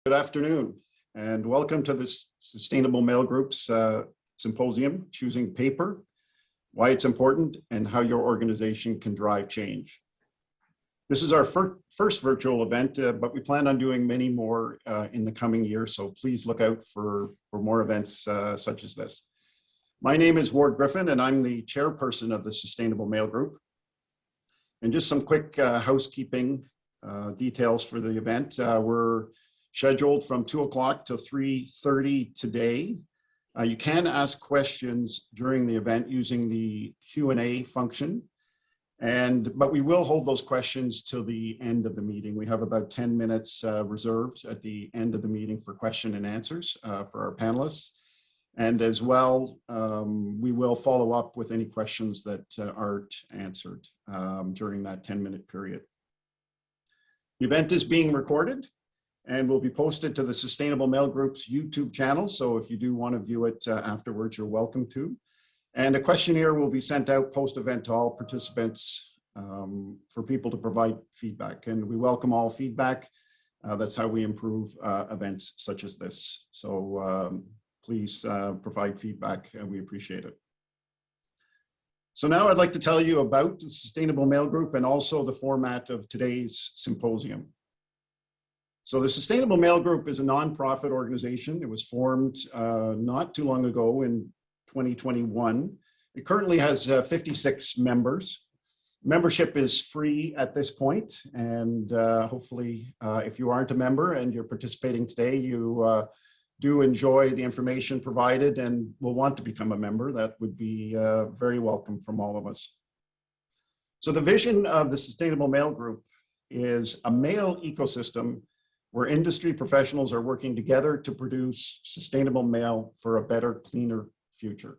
Good afternoon, and welcome to this Sustainable Mail Group's Symposium, Choosing Paper, Why It's Important, and How Your Organization Can Drive Change. This is our first virtual event, but we plan on doing many more in the coming year, so please look out for more events such as this. My name is Ward Griffin, and I'm the chairperson of the Sustainable Mail Group. And just some quick housekeeping details for the event. We're scheduled from 2 o'clock to 3:30 today. You can ask questions during the event using the Q&A function, but we will hold those questions till the end of the meeting. We have about 10 minutes reserved at the end of the meeting for question and answers for our panelists. And as well, we will follow up with any questions that aren't answered during that 10-minute period. The event is being recorded and will be posted to the Sustainable Mail Group's YouTube channel. So if you do want to view it afterwards, you're welcome to. And a questionnaire will be sent out post-event to all participants for people to provide feedback. And we welcome all feedback. That's how we improve events such as this. So please provide feedback, and we appreciate it. So now I'd like to tell you about the Sustainable Mail Group and also the format of today's symposium. So the Sustainable Mail Group is a nonprofit organization. It was formed not too long ago in 2021. It currently has 56 members. Membership is free at this point, and hopefully if you aren't a member and you're participating today, you do enjoy the information provided and will want to become a member. That would be very welcome from all of us. So the vision of the Sustainable Mail Group is a mail ecosystem where industry professionals are working together to produce sustainable mail for a better, cleaner future.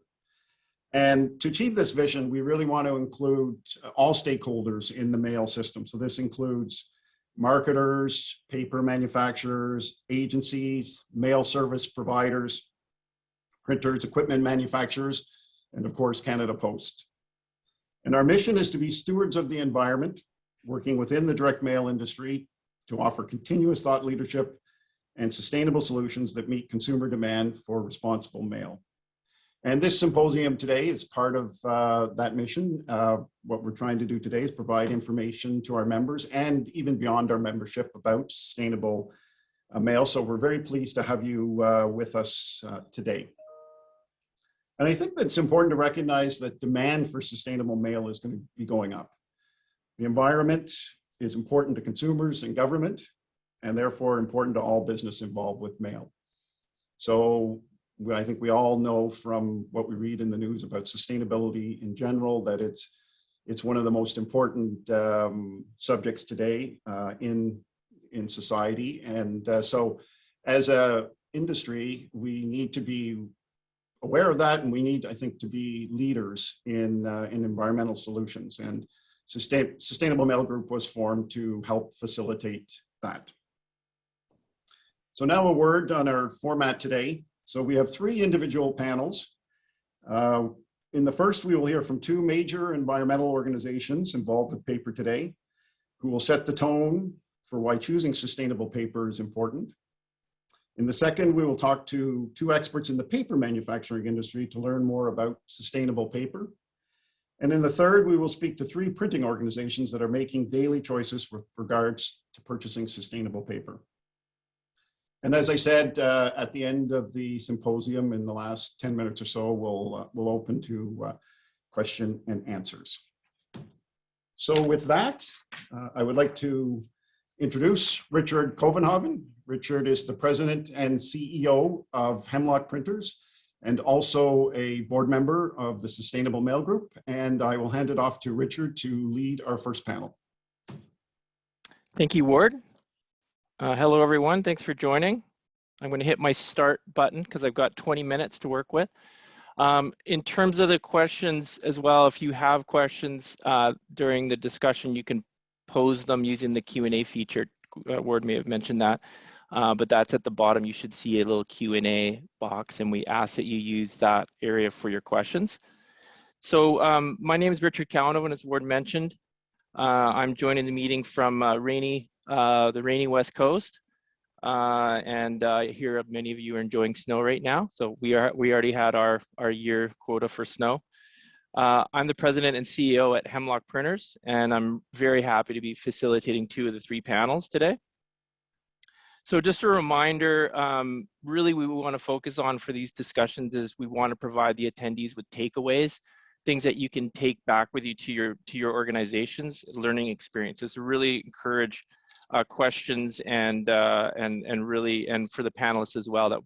And to achieve this vision, we really want to include all stakeholders in the mail system. So this includes marketers, paper manufacturers, agencies, mail service providers, printers, equipment manufacturers, and of course, Canada Post. And our mission is to be stewards of the environment, working within the direct mail industry to offer continuous thought leadership and sustainable solutions that meet consumer demand for responsible mail. And this symposium today is part of that mission. What we're trying to do today is provide information to our members and even beyond our membership about sustainable mail. So we're very pleased to have you with us today. And I think that it's important to recognize that demand for sustainable mail is going to be going up. The environment is important to consumers and government, and therefore important to all business involved with mail. So I think we all know from what we read in the news about sustainability in general that it's one of the most important subjects today in society. And so as a industry, we need to be aware of that, and we need, I think, to be leaders in environmental solutions. And Sustainable Mail Group was formed to help facilitate that. So now a word on our format today. So we have 3 individual panels. In the first, we will hear from 2 major environmental organizations involved with paper today, who will set the tone for why choosing sustainable paper is important. In the second, we will talk to 2 experts in the paper manufacturing industry to learn more about sustainable paper. And in the third, we will speak to 3 printing organizations that are making daily choices with regards to purchasing sustainable paper. And as I said, at the end of the symposium, in the last 10 minutes or so, we'll open to question and answers. So with that, I would like to introduce Richard Kovenhagen. Richard is the president and CEO of Hemlock Printers, and also a board member of the Sustainable Mail Group. And I will hand it off to Richard to lead our first panel. Thank you, Ward. Hello, everyone. Thanks for joining. I'm going to hit my start button because I've got 20 minutes to work with. In terms of the questions as well, if you have questions during the discussion, you can pose them using the Q&A feature. Ward may have mentioned that. But that's at the bottom. You should see a little Q&A box, and we ask that you use that area for your questions. So my name is Richard Kovenhagen, as Ward mentioned. I'm joining the meeting from the rainy West Coast. and I hear many of you are enjoying snow right now. So we already had our year quota for snow. I'm the president and CEO at Hemlock Printers, and I'm very happy to be facilitating 2 of the 3 panels today. So just a reminder, really we want to focus on for these discussions is we want to provide the attendees with takeaways, things that you can take back with you to your organization's learning experiences. So really encourage questions and really, and for the panelists as well, that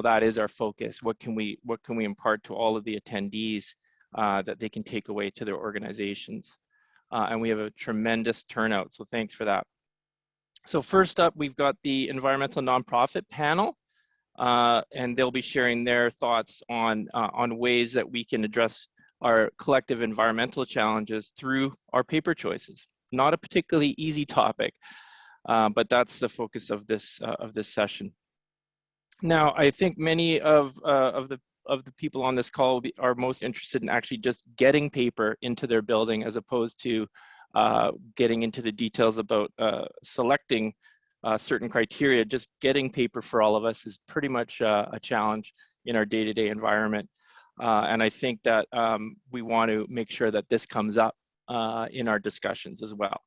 that is our focus. What can we impart to all of the attendees that they can take away to their organizations? And we have a tremendous turnout, so thanks for that. So first up, we've got the environmental nonprofit panel, and they'll be sharing their thoughts on ways that we can address our collective environmental challenges through our paper choices. Not a particularly easy topic, but that's the focus of this session. Now, I think many of the people on this call are most interested in actually just getting paper into their building, as opposed to getting into the details about selecting certain criteria. Just getting paper for all of us is pretty much a challenge in our day-to-day environment. And I think that we want to make sure that this comes up in our discussions as well.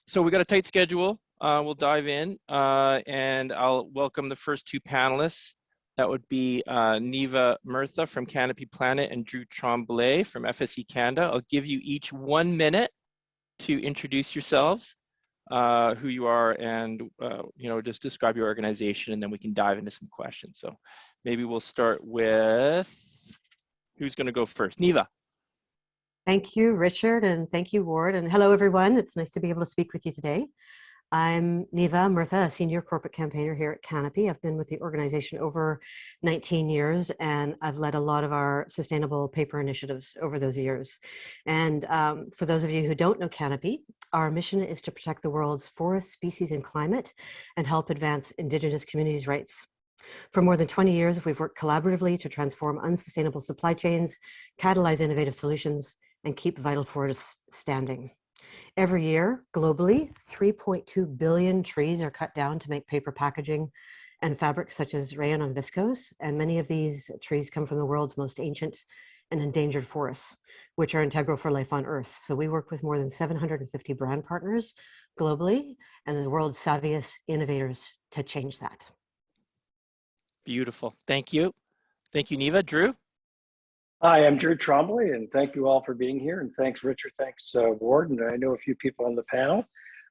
So we got a tight schedule. We'll dive in and I'll welcome the first 2 panelists. That would be Neva Murtha from Canopy Planet and Drew Tremblay from FSC Canada. I'll give you each 1 minute to introduce yourselves, who you are, and just describe your organization, and then we can dive into some questions. So maybe we'll start with, who's going to go first? Neva. Thank you, Richard, and thank you, Ward. And hello, everyone. It's nice to be able to speak with you today. I'm Neva Murtha, a senior corporate campaigner here at Canopy. I've been with the organization over 19 years, and I've led a lot of our sustainable paper initiatives over those years. And for those of you who don't know Canopy, our mission is to protect the world's forests, species, and climate, and help advance Indigenous communities' rights. For more than 20 years, we've worked collaboratively to transform unsustainable supply chains, catalyze innovative solutions, and keep vital forests standing. Every year, globally, 3.2 billion trees are cut down to make paper packaging and fabrics such as rayon and viscose, and many of these trees come from the world's most ancient and endangered forests, which are integral for life on Earth. So we work with more than 750 brand partners globally and the world's savviest innovators to change that. Beautiful. Thank you. Thank you, Neva. Drew? Hi, I'm Drew Tremblay, and thank you all for being here. And thanks, Richard. Thanks, Ward. And I know a few people on the panel.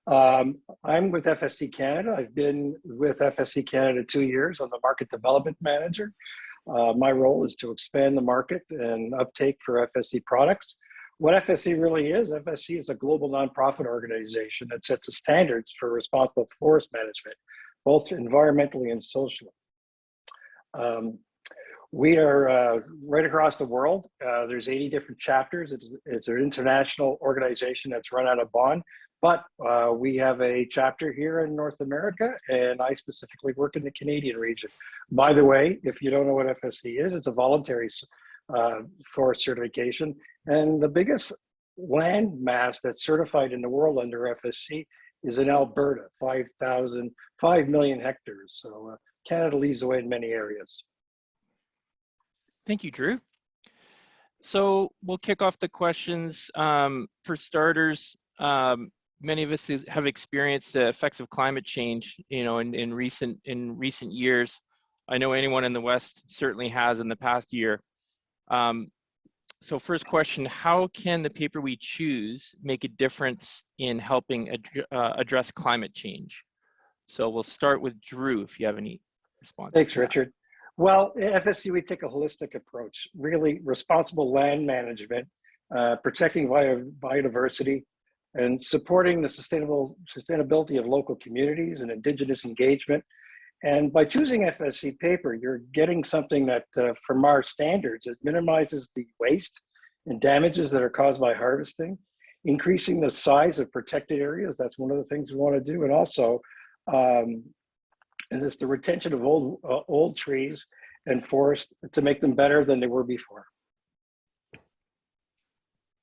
I'm with FSC Canada. I've been with FSC Canada 2 years. I'm the Market Development Manager. My role is to expand the market and uptake for FSC products. What FSC really is, FSC is a global nonprofit organization that sets the standards for responsible forest management, both environmentally and socially. We are right across the world. There's 80 different chapters. It's an international organization that's run out of Bonn, but we have a chapter here in North America, and I specifically work in the Canadian region. By the way, if you don't know what FSC is, it's a voluntary forest certification, and the biggest land mass that's certified in the world under FSC is in Alberta, 5 million hectares. So Canada leads the way in many areas. Thank you, Drew. So we'll kick off the questions. For starters, many of us have experienced the effects of climate change, in recent years. I know anyone in the West certainly has in the past year. So first question, how can the paper we choose make a difference in helping address climate change? So we'll start with Drew, if you have any responses. Thanks, Richard. Well, at FSC, we take a holistic approach, really responsible land management, protecting biodiversity, and supporting the sustainability of local communities and Indigenous engagement. And by choosing FSC paper, you're getting something that, from our standards, it minimizes the waste and damages that are caused by harvesting, increasing the size of protected areas. That's one of the things we want to do. And also, and it's the retention of old trees and forests to make them better than they were before.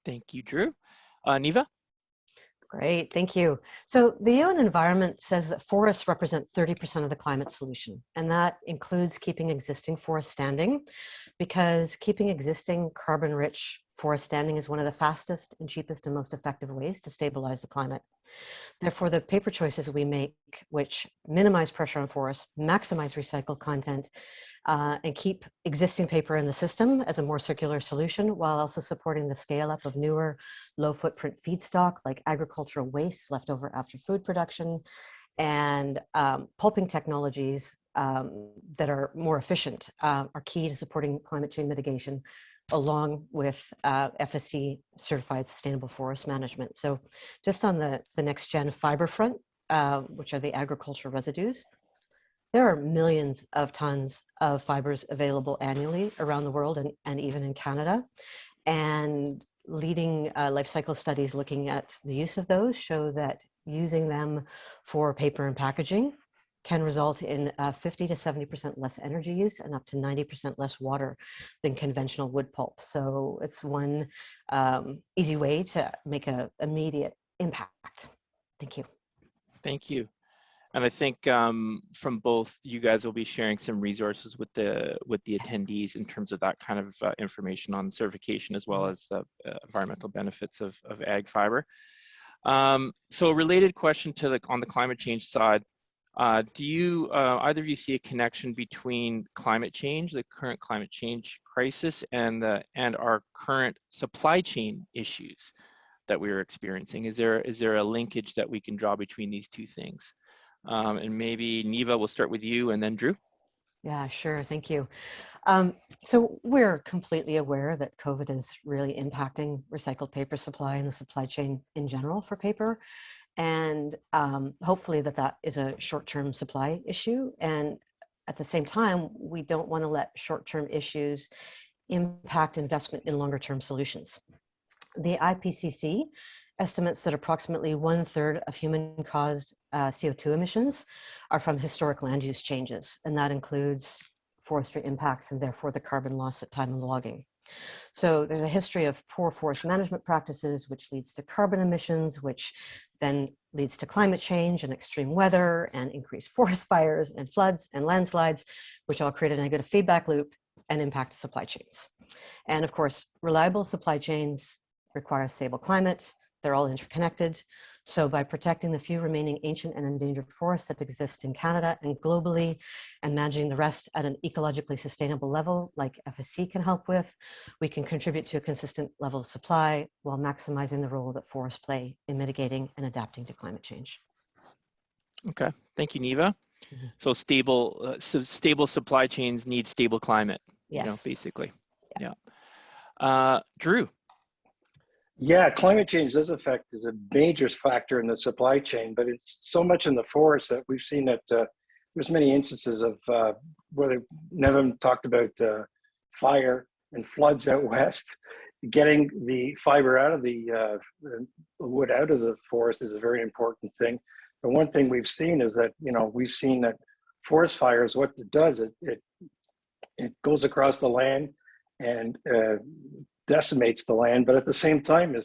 Thank you, Drew. Neva? Great, thank you. So the UN Environment says that forests represent 30% of the climate solution, and that includes keeping existing forests standing, because keeping existing carbon-rich forest standing is one of the fastest and cheapest and most effective ways to stabilize the climate. Therefore, the paper choices we make, which minimize pressure on forests, maximize recycled content, and keep existing paper in the system as a more circular solution, while also supporting the scale up of newer low footprint feedstock like agricultural waste left over after food production, and pulping technologies that are more efficient are key to supporting climate change mitigation, along with FSC certified sustainable forest management. So just on the next gen fiber front, which are the agricultural residues, there are millions of tons of fibers available annually around the world, and even in Canada. And leading life cycle studies looking at the use of those show that using them for paper and packaging can result in 50 to 70% less energy use and up to 90% less water than conventional wood pulp. So it's one easy way to make an immediate impact. Thank you. Thank you. And I think from both, you guys will be sharing some resources with the attendees in terms of that kind of information on certification, as well as the environmental benefits of ag fiber. So a related question to on the climate change side, do you either of you see a connection between climate change, the current climate change crisis, and our current supply chain issues that we are experiencing? Is there a linkage that we can draw between these two things? And maybe Neva, we'll start with you, and then Drew. Yeah, sure. Thank you. So we're completely aware that COVID is really impacting recycled paper supply and the supply chain in general for paper. And hopefully that is a short-term supply issue. And at the same time, we don't want to let short-term issues impact investment in longer-term solutions. The IPCC estimates that approximately 1/3 of human-caused CO2 emissions are from historic land use changes, and that includes forestry impacts and therefore the carbon loss at time of logging. So there's a history of poor forest management practices, which leads to carbon emissions, which then leads to climate change and extreme weather and increased forest fires and floods and landslides, which all create a negative feedback loop and impact supply chains. And of course, reliable supply chains require a stable climate. They're all interconnected. So by protecting the few remaining ancient and endangered forests that exist in Canada and globally, and managing the rest at an ecologically sustainable level, like FSC can help with, we can contribute to a consistent level of supply while maximizing the role that forests play in mitigating and adapting to climate change. Okay, thank you, Neva. So stable supply chains need stable climate. Yes. You know, basically. Yeah. Drew. Yeah, climate change does affect is a major factor in the supply chain, but it's so much in the forest that we've seen that there's many instances of whether Nevin talked about fire and floods out west. Getting the fiber out of the wood out of the forest is a very important thing. The one thing we've seen is that, you know, we've seen that forest fires, what it does, it goes across the land and decimates the land, but at the same time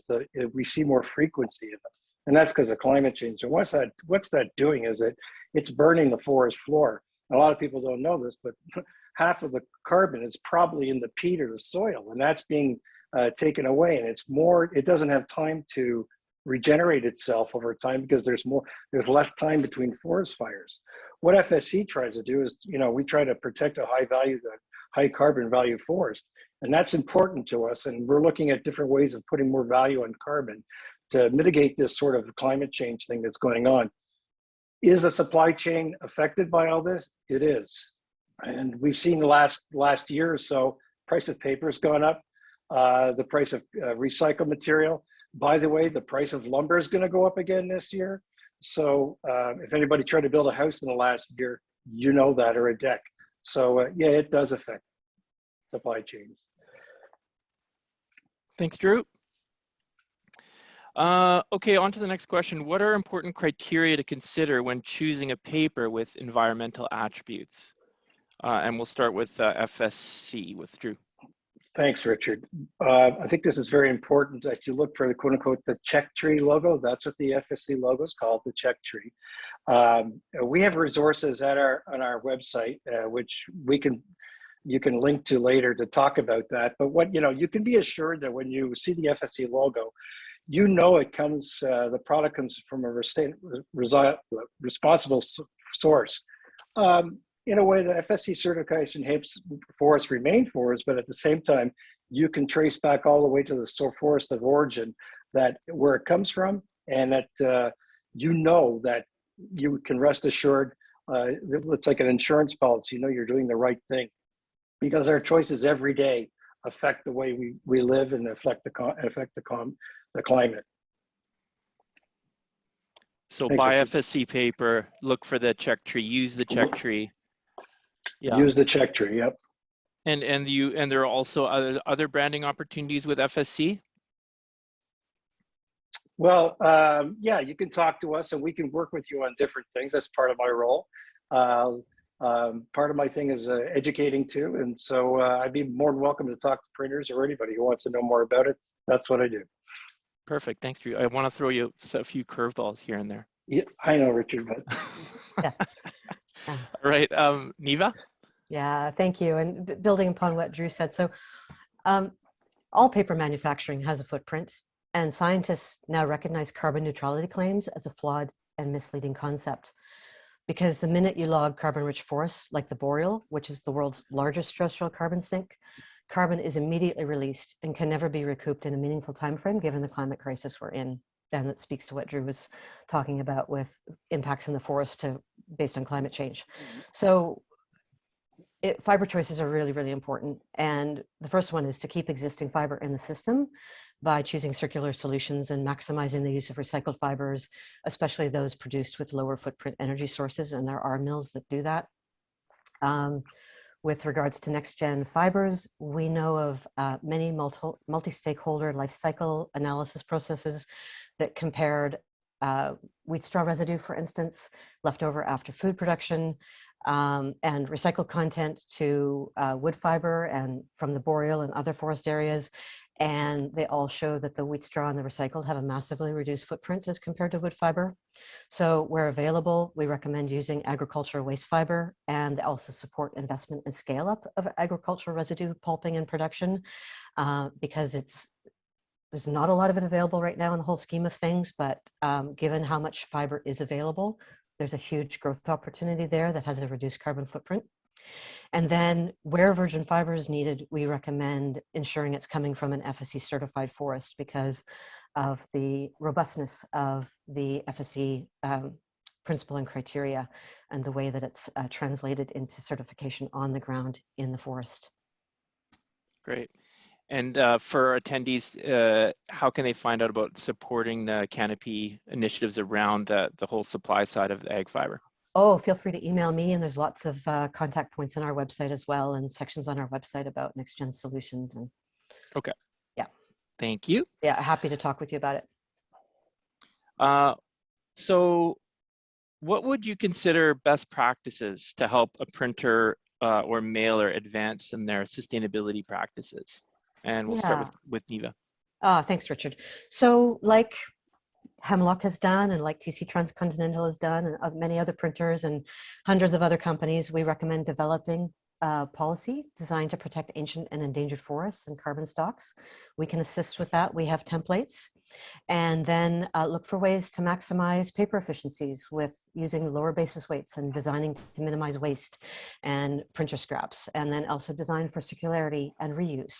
we see more frequency in them, and that's because of climate change. And what's that doing is it's burning the forest floor. And a lot of people don't know this, but half of the carbon is probably in the peat or the soil, and that's being taken away, and it doesn't have time to regenerate itself over time because there's less time between forest fires. What FSC tries to do is, you know, we try to protect a high carbon value forest, and that's important to us. And we're looking at different ways of putting more value on carbon to mitigate this sort of climate change thing that's going on. Is the supply chain affected by all this? It is. And we've seen the last year or so, price of paper has gone up, the price of recycled material. By the way, the price of lumber is going to go up again this year. So if anybody tried to build a house in the last year, you know that, or a deck. So yeah, it does affect supply chains. Thanks, Drew. Okay, on to the next question. What are important criteria to consider when choosing a paper with environmental attributes? And we'll start with FSC, with Drew. Thanks, Richard. I think this is very important that you look for the quote unquote the check tree logo. That's what the FSC logo is called, the check tree. We have resources at on our website, which you can link to later to talk about that. But what you can be assured that when you see the FSC logo, it comes. The product comes from a responsible source. In a way, the FSC certification helps forests remain forests, but at the same time, you can trace back all the way to the forest of origin, that where it comes from, and that that you can rest assured. It's like an insurance policy. You're doing the right thing, because our choices every day affect the way we live and affect the climate. So Thank buy you. FSC paper, look for the check tree, use the check tree. Yeah. Use the check tree. Yep. And there are also other branding opportunities with FSC. Well, yeah, you can talk to us and we can work with you on different things. That's part of my role. Part of my thing is educating too. And so I'd be more than welcome to talk to printers or anybody who wants to know more about it. That's what I do. Perfect. Thanks, Drew. I want to throw you a few curveballs here and there. Yeah, I know, Richard, but. Yeah. All right, Neva? Yeah, thank you. And building upon what Drew said, so all paper manufacturing has a footprint, and scientists now recognize carbon neutrality claims as a flawed and misleading concept. Because the minute you log carbon-rich forests, like the boreal, which is the world's largest terrestrial carbon sink, carbon is immediately released and can never be recouped in a meaningful time frame given the climate crisis we're in. And that speaks to what Drew was talking about with impacts in the forest based on climate change. So fiber choices are really, really important. And the first one is to keep existing fiber in the system by choosing circular solutions and maximizing the use of recycled fibers, especially those produced with lower footprint energy sources. And there are mills that do that. With regards to next-gen fibers, we know of many multi-stakeholder life cycle analysis processes that compared wheat straw residue, for instance, left over after food production, and recycled content to wood fiber and from the boreal and other forest areas. And they all show that the wheat straw and the recycled have a massively reduced footprint as compared to wood fiber. So where available, we recommend using agricultural waste fiber, and they also support investment and scale up of agricultural residue pulping and production, because there's not a lot of it available right now in the whole scheme of things, but given how much fiber is available, there's a huge growth opportunity there that has a reduced carbon footprint. And then where virgin fiber is needed, we recommend ensuring it's coming from an FSC certified forest because of the robustness of the FSC principle and criteria and the way that it's translated into certification on the ground in the forest. Great. And for attendees, how can they find out about supporting the Canopy initiatives around the whole supply side of the ag fiber? Oh, feel free to email me, and there's lots of contact points on our website as well, and sections on our website about next gen solutions. And okay, yeah, thank you. Yeah, happy to talk with you about it. So what would you consider best practices to help a printer or mailer advance in their sustainability practices? And we'll start with Neva. Thanks, Richard. So like Hemlock has done, and like TC Transcontinental has done, and many other printers and hundreds of other companies, we recommend developing a policy designed to protect ancient and endangered forests and carbon stocks. We can assist with that. We have templates. And then look for ways to maximize paper efficiencies with using lower basis weights and designing to minimize waste and printer scraps. And then also design for circularity and reuse.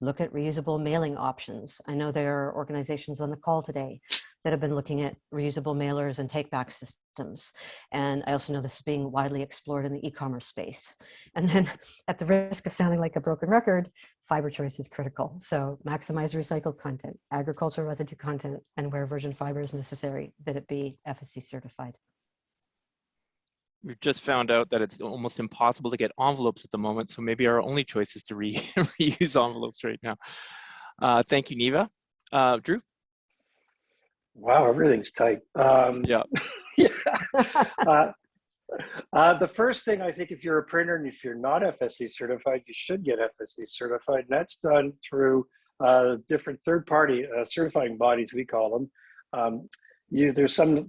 Look at reusable mailing options. I know there are organizations on the call today that have been looking at reusable mailers and take-back systems. And I also know this is being widely explored in the e-commerce space. And then at the risk of sounding like a broken record, fiber choice is critical. So maximize recycled content, agricultural residue content, and where virgin fiber is necessary, that it be FSC certified. We've just found out that it's almost impossible to get envelopes at the moment, so maybe our only choice is to reuse envelopes right now. Thank you, Neva. Drew? Wow, everything's tight. Yeah. Yeah. The first thing, I think, if you're a printer and if you're not FSC certified, you should get FSC certified. And that's done through different third-party certifying bodies, we call them. There's a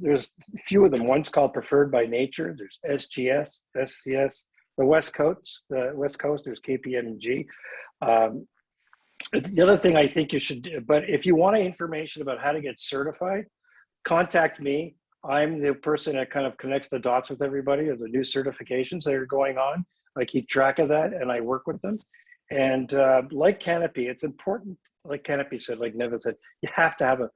few of them. One's called Preferred by Nature. There's SGS, SCS. The West Coast, there's KPMG. The other thing I think you should do, but if you want information about how to get certified, contact me. I'm the person that kind of connects the dots with everybody of the new certifications that are going on. I keep track of that and I work with them. And like Canopy, it's important, like Canopy said, like Neva said, you have to have a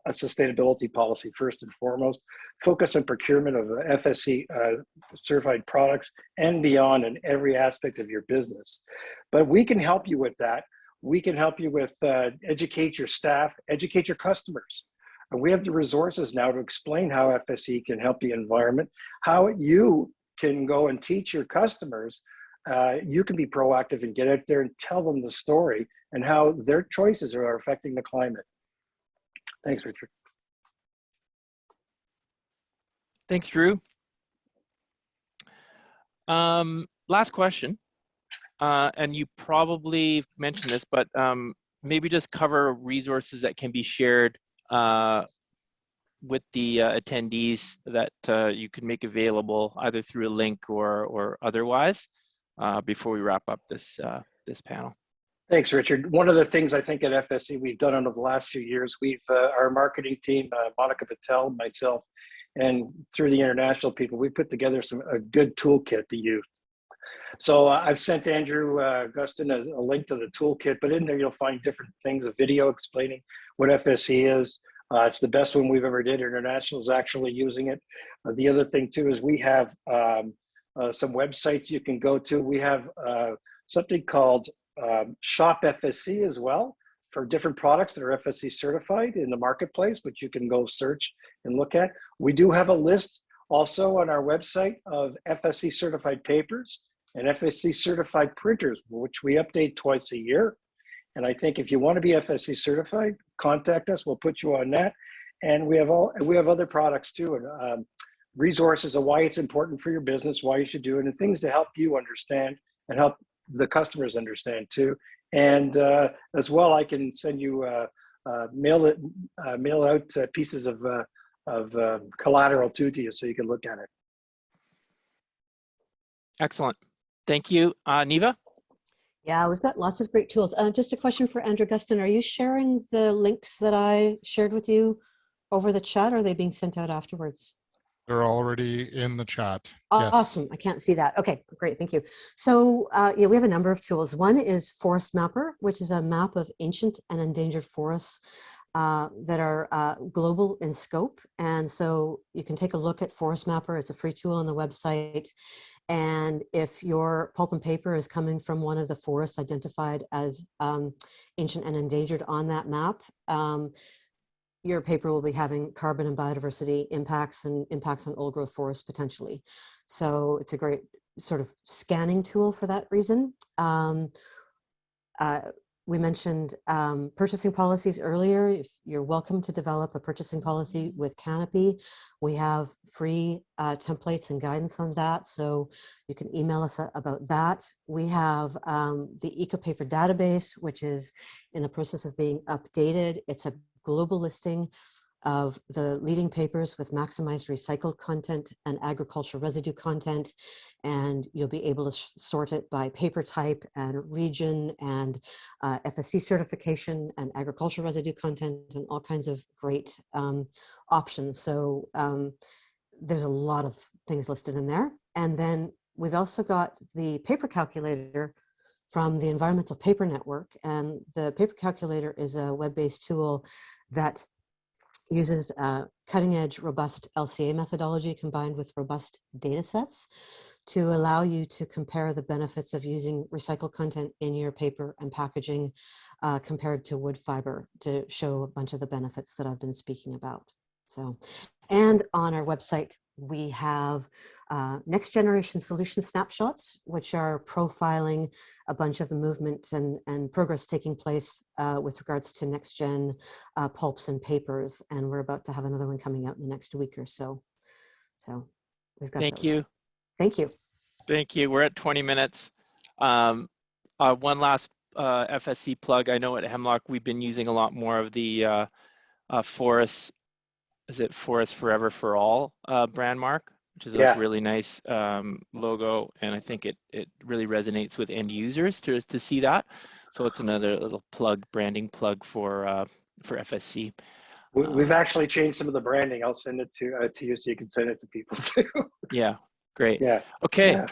sustainability policy first and foremost. Focus on procurement of FSC certified products and beyond in every aspect of your business. But we can help you with that. We can help you with educate your staff, educate your customers. And we have the resources now to explain how FSC can help the environment, how you can go and teach your customers. You can be proactive and get out there and tell them the story and how their choices are affecting the climate. Thanks, Richard. Thanks, Drew. Last question, and you probably mentioned this, but maybe just cover resources that can be shared with the attendees that you can make available either through a link or otherwise before we wrap up this panel. Thanks, Richard. One of the things I think at FSC we've done over the last few years, our marketing team, Monica Patel, myself, and through the international people, we put together a good toolkit to use. So I've sent Andrew Gustin a link to the toolkit, but in there you'll find different things, a video explaining what FSC is. It's the best one we've ever did. International is actually using it. The other thing too is we have some websites you can go to. We have something called Shop FSC as well for different products that are FSC certified in the marketplace, which you can go search and look at. We do have a list also on our website of FSC certified papers and FSC certified printers, which we update twice a year. And I think if you want to be FSC certified, contact us. We'll put you on that. And we have other products too, and resources of why it's important for your business, why you should do it, and things to help you understand and help the customers understand too. And as well, I can send you mail out pieces of collateral to you so you can look at it. Excellent. Thank you. Neva? Yeah, we've got lots of great tools. Just a question for Andrew Gustin. Are you sharing the links that I shared with you over the chat, or are they being sent out afterwards? They're already in the chat. Awesome. Yes. I can't see that. Okay, great. Thank you. So yeah, we have a number of tools. One is Forest Mapper, which is a map of ancient and endangered forests that are global in scope. And so you can take a look at Forest Mapper. It's a free tool on the website. And if your pulp and paper is coming from one of the forests identified as ancient and endangered on that map, your paper will be having carbon and biodiversity impacts and impacts on old growth forests potentially. So it's a great sort of scanning tool for that reason. We mentioned purchasing policies earlier. If you're welcome to develop a purchasing policy with Canopy, we have free templates and guidance on that. So you can email us about that. We have the EcoPaper database, which is in the process of being updated. It's a global listing of the leading papers with maximized recycled content and agricultural residue content. And you'll be able to sort it by paper type and region and FSC certification and agricultural residue content and all kinds of great options. So there's a lot of things listed in there. And then we've also got the paper calculator from the Environmental Paper Network. And the paper calculator is a web-based tool that uses cutting-edge, robust LCA methodology combined with robust data sets to allow you to compare the benefits of using recycled content in your paper and packaging compared to wood fiber to show a bunch of the benefits that I've been speaking about. So, and on our website, we have next generation solution snapshots, which are profiling a bunch of the movement and progress taking place with regards to next gen pulps and papers. And we're about to have another one coming out in the next week or so. So we've got Thank you. Thank you. Thank you. We're at 20 minutes. One last FSC plug. I know at Hemlock, we've been using a lot more of the Forest, is it Forest Forever for All brand mark, which is a Yeah. really nice logo. And I think it really resonates with end users to see that. So it's another little plug, branding plug for FSC. We've actually changed some of the branding. I'll send it to you so you can send it to people too. Yeah, great. Yeah. Okay. Yeah.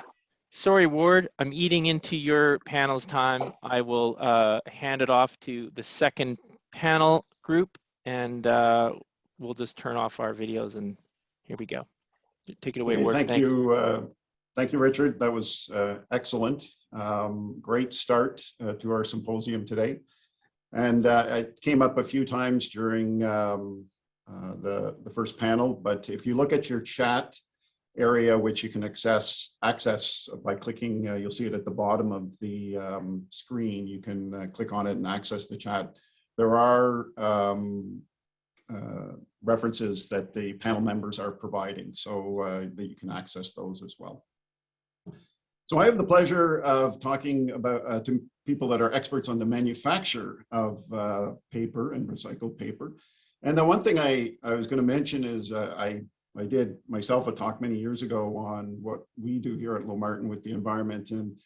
Sorry, Ward, I'm eating into your panel's time. I will hand it off to the second panel group, and we'll just turn off our videos, and here we go. Take it away, Okay, Ward. thank Thanks. you. Thank you, Richard. That was excellent. Great start to our symposium today. And it came up a few times during the first panel, but if you look at your chat area, which you can access by clicking, you'll see it at the bottom of the screen. You can click on it and access the chat. There are references that the panel members are providing, so that you can access those as well. So I have the pleasure of talking about to people that are experts on the manufacture of paper and recycled paper. And the one thing I was going to mention is I did myself a talk many years ago on what we do here at Low-Martin with the environment. And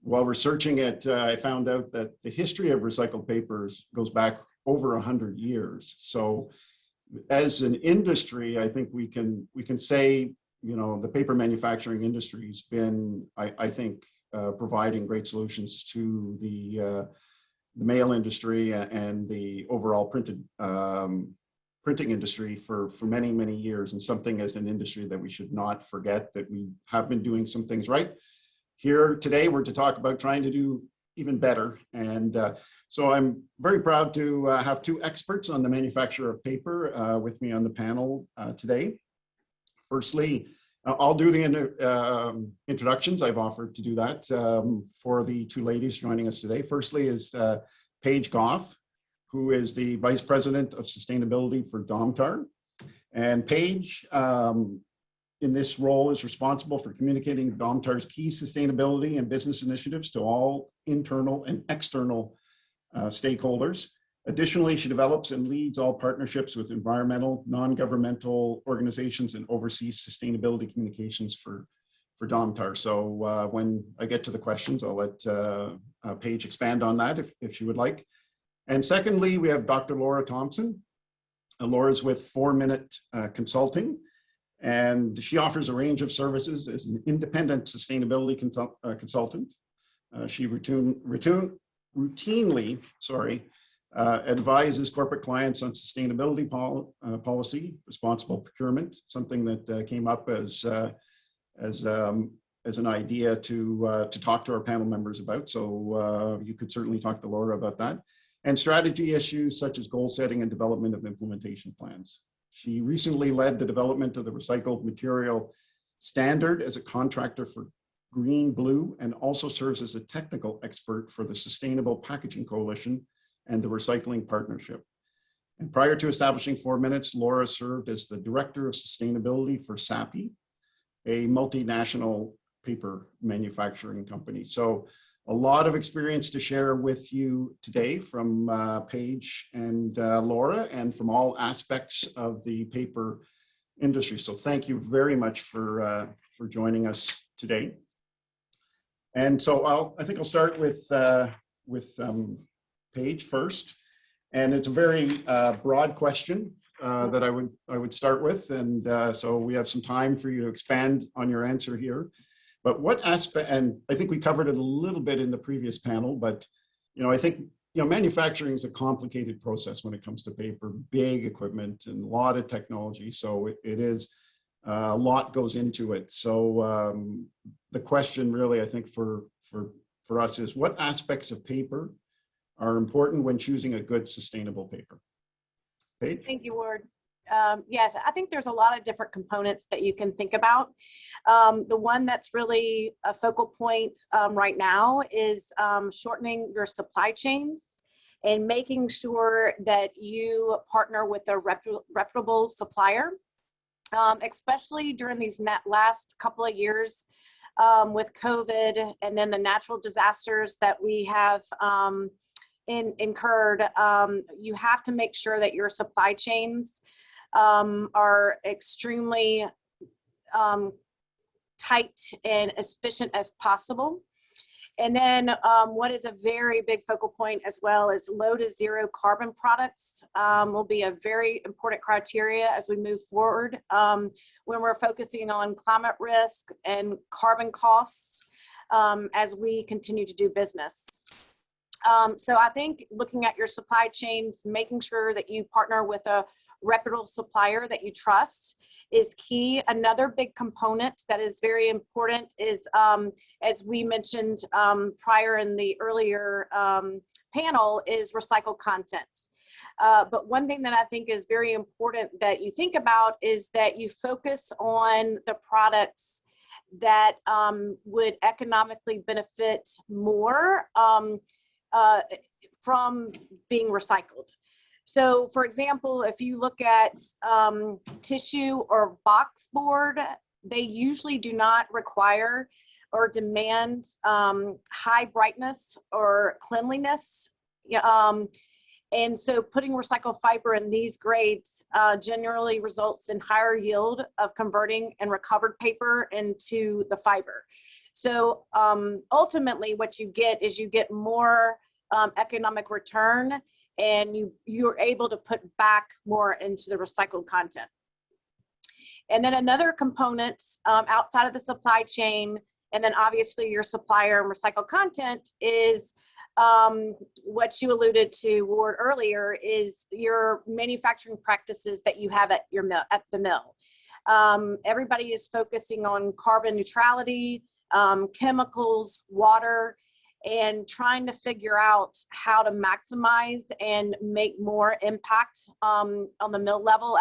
while researching it, I found out that the history of recycled papers goes back over 100 years. So as an industry, I think we can say, you know, the paper manufacturing industry has been, I think, providing great solutions to the mail industry and the overall printing industry for many, many years, and something as an industry that we should not forget, that we have been doing some things right. Here today, we're to talk about trying to do even better. And so I'm very proud to have two experts on the manufacture of paper with me on the panel today. Firstly, I'll do the introductions. I've offered to do that for the two ladies joining us today. Firstly is Paige Goff, who is the Vice President of Sustainability for Domtar. And Paige, in this role, is responsible for communicating Domtar's key sustainability and business initiatives to all internal and external stakeholders. Additionally, she develops and leads all partnerships with environmental, non-governmental organizations and oversees sustainability communications for Domtar. So when I get to the questions, I'll let Paige expand on that if she would like. And secondly, we have Dr. Laura Thompson. Laura's with 4 Minute Consulting, and she offers a range of services as an independent sustainability consultant. She routinely advises corporate clients on sustainability policy, responsible procurement, something that came up as an idea to talk to our panel members about. So you could certainly talk to Laura about that. And strategy issues such as goal setting and development of implementation plans. She recently led the development of the recycled material standard as a contractor for Green Blue, and also serves as a technical expert for the Sustainable Packaging Coalition and the Recycling Partnership. And prior to establishing 4 Minutes, Laura served as the Director of Sustainability for SAPI, a multinational paper manufacturing company. So a lot of experience to share with you today from Paige and Laura, and from all aspects of the paper industry. So thank you very much for joining us today. And so I think I'll start with Paige first, and it's a very broad question that I would start with, and so we have some time for you to expand on your answer here. But what aspect, and I think we covered it a little bit in the previous panel, but I think manufacturing is a complicated process when it comes to paper, big equipment and a lot of technology. So it is a lot goes into it. So the question really, I think for us is, what aspects of paper are important when choosing a good sustainable paper? Paige? Thank you, Ward. Yes, I think there's a lot of different components that you can think about. The one that's really a focal point right now is shortening your supply chains and making sure that you partner with a reputable supplier, especially during these last couple of years with COVID and then the natural disasters that we have incurred, you have to make sure that your supply chains are extremely tight and as efficient as possible. And then what is a very big focal point as well is low to zero carbon products will be a very important criteria as we move forward when we're focusing on climate risk and carbon costs as we continue to do business. So I think looking at your supply chains, making sure that you partner with a reputable supplier that you trust is key. Another big component that is very important is, as we mentioned prior in the earlier panel, is recycled content. But one thing that I think is very important that you think about is that you focus on the products that would economically benefit more from being recycled. So for example, if you look at tissue or box board, they usually do not require or demand high brightness or cleanliness. And so putting recycled fiber in these grades generally results in higher yield of converting and recovered paper into the fiber. So ultimately what you get is you get more economic return, and you're able to put back more into the recycled content. And then another component outside of the supply chain, and then obviously your supplier and recycled content, is what you alluded to, Ward, earlier, is your manufacturing practices that you have at your mill, at the mill. Everybody is focusing on carbon neutrality, chemicals, water, and trying to figure out how to maximize and make more impact on the mill level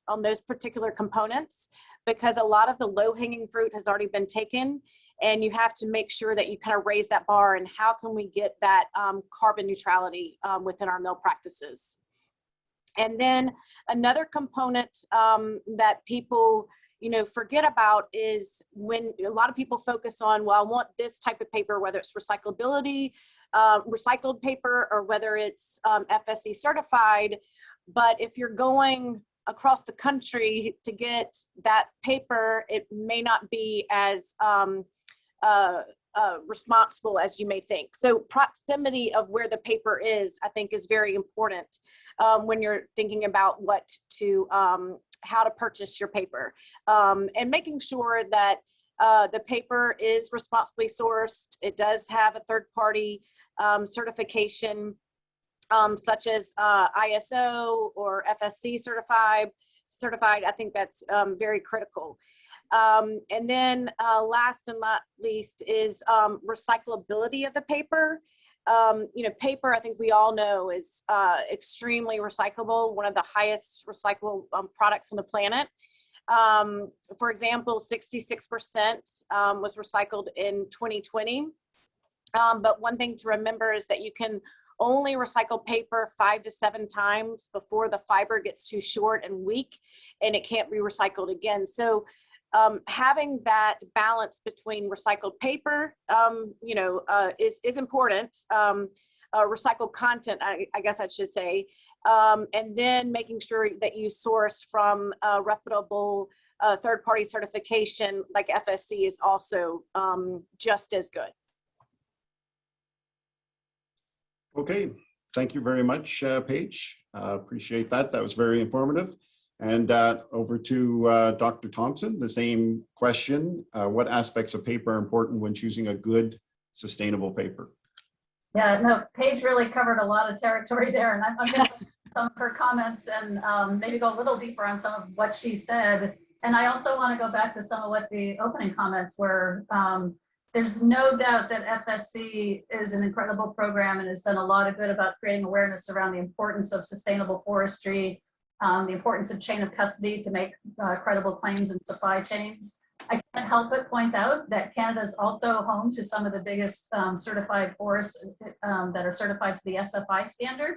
on those particular components, because a lot of the low-hanging fruit has already been taken, and you have to make sure that you kind of raise that bar, and how can we get that carbon neutrality within our mill practices. And then another component that people forget about is when a lot of people focus on, well, I want this type of paper, whether it's recyclability, recycled paper, or whether it's FSC certified. But if you're going across the country to get that paper, it may not be as responsible as you may think. So proximity of where the paper is, I think, is very important when you're thinking about how to purchase your paper, and making sure that the paper is responsibly sourced. It does have a third-party certification, such as ISO or FSC certified. I think that's very critical. And then last and not least is recyclability of the paper. Paper, I think we all know, is extremely recyclable, one of the highest recyclable products on the planet. For example, 66% was recycled in 2020. But one thing to remember is that you can only recycle paper 5 to 7 times before the fiber gets too short and weak, and it can't be recycled again. So having that balance between recycled paper, is important. Recycled content, I guess I should say, and then making sure that you source from a reputable third-party certification like FSC is also just as good. Okay, thank you very much, Paige. Appreciate that. That was very informative. And over to Dr. Thompson, the same question. What aspects of paper are important when choosing a good, sustainable paper? Yeah, no, Paige really covered a lot of territory there, and I'm going to some of her comments and maybe go a little deeper on some of what she said. And I also want to go back to some of what the opening comments were. There's no doubt that FSC is an incredible program and has done a lot of good about creating awareness around the importance of sustainable forestry, the importance of chain of custody to make credible claims in supply chains. I can't help but point out that Canada is also home to some of the biggest certified forests that are certified to the SFI standard,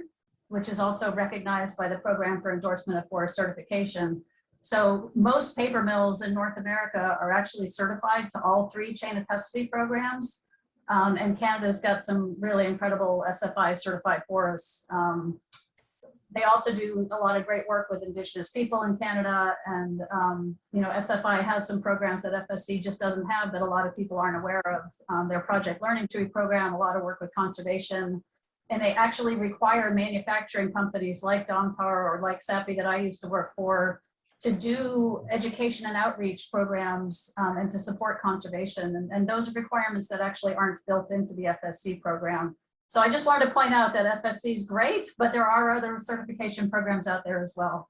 which is also recognized by the Program for Endorsement of Forest Certification. So most paper mills in North America are actually certified to all 3 chain of custody programs. And Canada's got some really incredible SFI certified forests. They also do a lot of great work with Indigenous people in Canada. And, you know, SFI has some programs that FSC just doesn't have that a lot of people aren't aware of. Their Project Learning Tree program, a lot of work with conservation. And they actually require manufacturing companies like Domtar or like SAPI that I used to work for to do education and outreach programs and to support conservation. And those are requirements that actually aren't built into the FSC program. So I just wanted to point out that FSC is great, but there are other certification programs out there as well.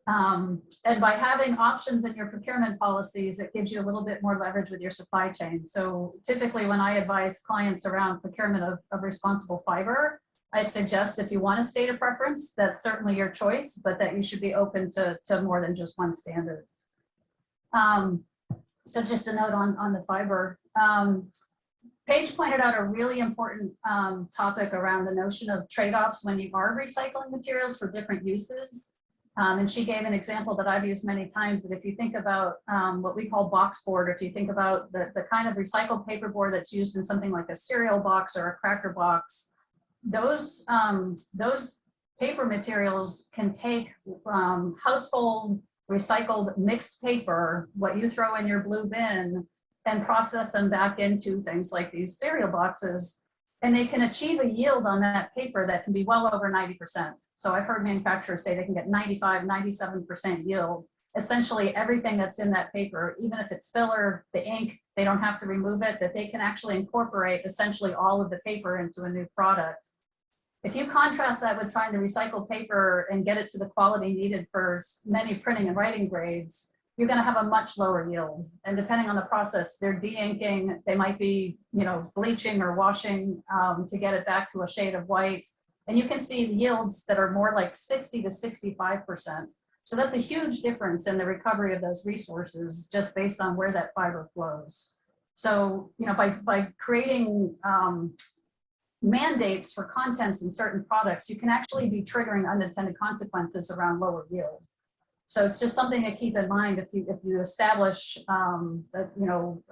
And by having options in your procurement policies, it gives you a little bit more leverage with your supply chain. So typically when I advise clients around procurement of responsible fiber, I suggest if you want to state a preference, that's certainly your choice, but that you should be open to more than just one standard. So just a note on the fiber. Paige pointed out a really important topic around the notion of trade-offs when you are recycling materials for different uses. And she gave an example that I've used many times, that if you think about what we call box board, or if you think about the kind of recycled paperboard that's used in something like a cereal box or a cracker box, those paper materials can take household recycled mixed paper, what you throw in your blue bin, and process them back into things like these cereal boxes. And they can achieve a yield on that paper that can be well over 90%. So I've heard manufacturers say they can get 95, 97% yield. Essentially everything that's in that paper, even if it's filler, the ink, they don't have to remove it, that they can actually incorporate essentially all of the paper into a new product. If you contrast that with trying to recycle paper and get it to the quality needed for many printing and writing grades, you're going to have a much lower yield. And depending on the process, they're de-inking, they might be, you know, bleaching or washing to get it back to a shade of white. And you can see yields that are more like 60 to 65%. So that's a huge difference in the recovery of those resources just based on where that fiber flows. So, you know, by creating mandates for contents in certain products, you can actually be triggering unintended consequences around lower yield. So it's just something to keep in mind if you establish that, you know,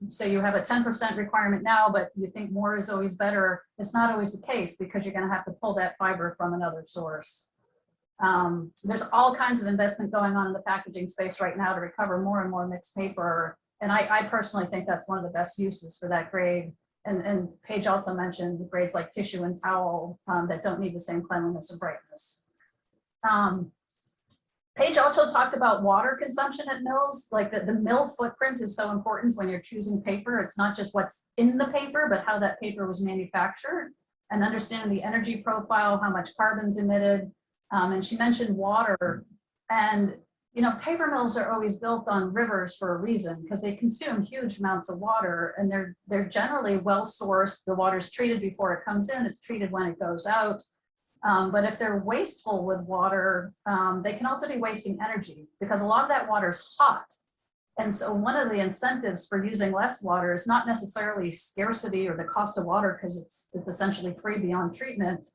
say you have a 10% requirement now, but you think more is always better. It's not always the case, because you're going to have to pull that fiber from another source. There's all kinds of investment going on in the packaging space right now to recover more and more mixed paper. And I personally think that's one of the best uses for that grade. And Paige also mentioned grades like tissue and towel that don't need the same cleanliness and brightness. Paige also talked about water consumption at mills. Like the mill footprint is so important when you're choosing paper. It's not just what's in the paper, but how that paper was manufactured, and understanding the energy profile, how much carbon's emitted. And she mentioned water. And you know, paper mills are always built on rivers for a reason, because they consume huge amounts of water, and they're generally well sourced. The water's treated before it comes in, it's treated when it goes out. But if they're wasteful with water, they can also be wasting energy, because a lot of that water is hot. And so one of the incentives for using less water is not necessarily scarcity or the cost of water, because it's essentially free beyond treatment,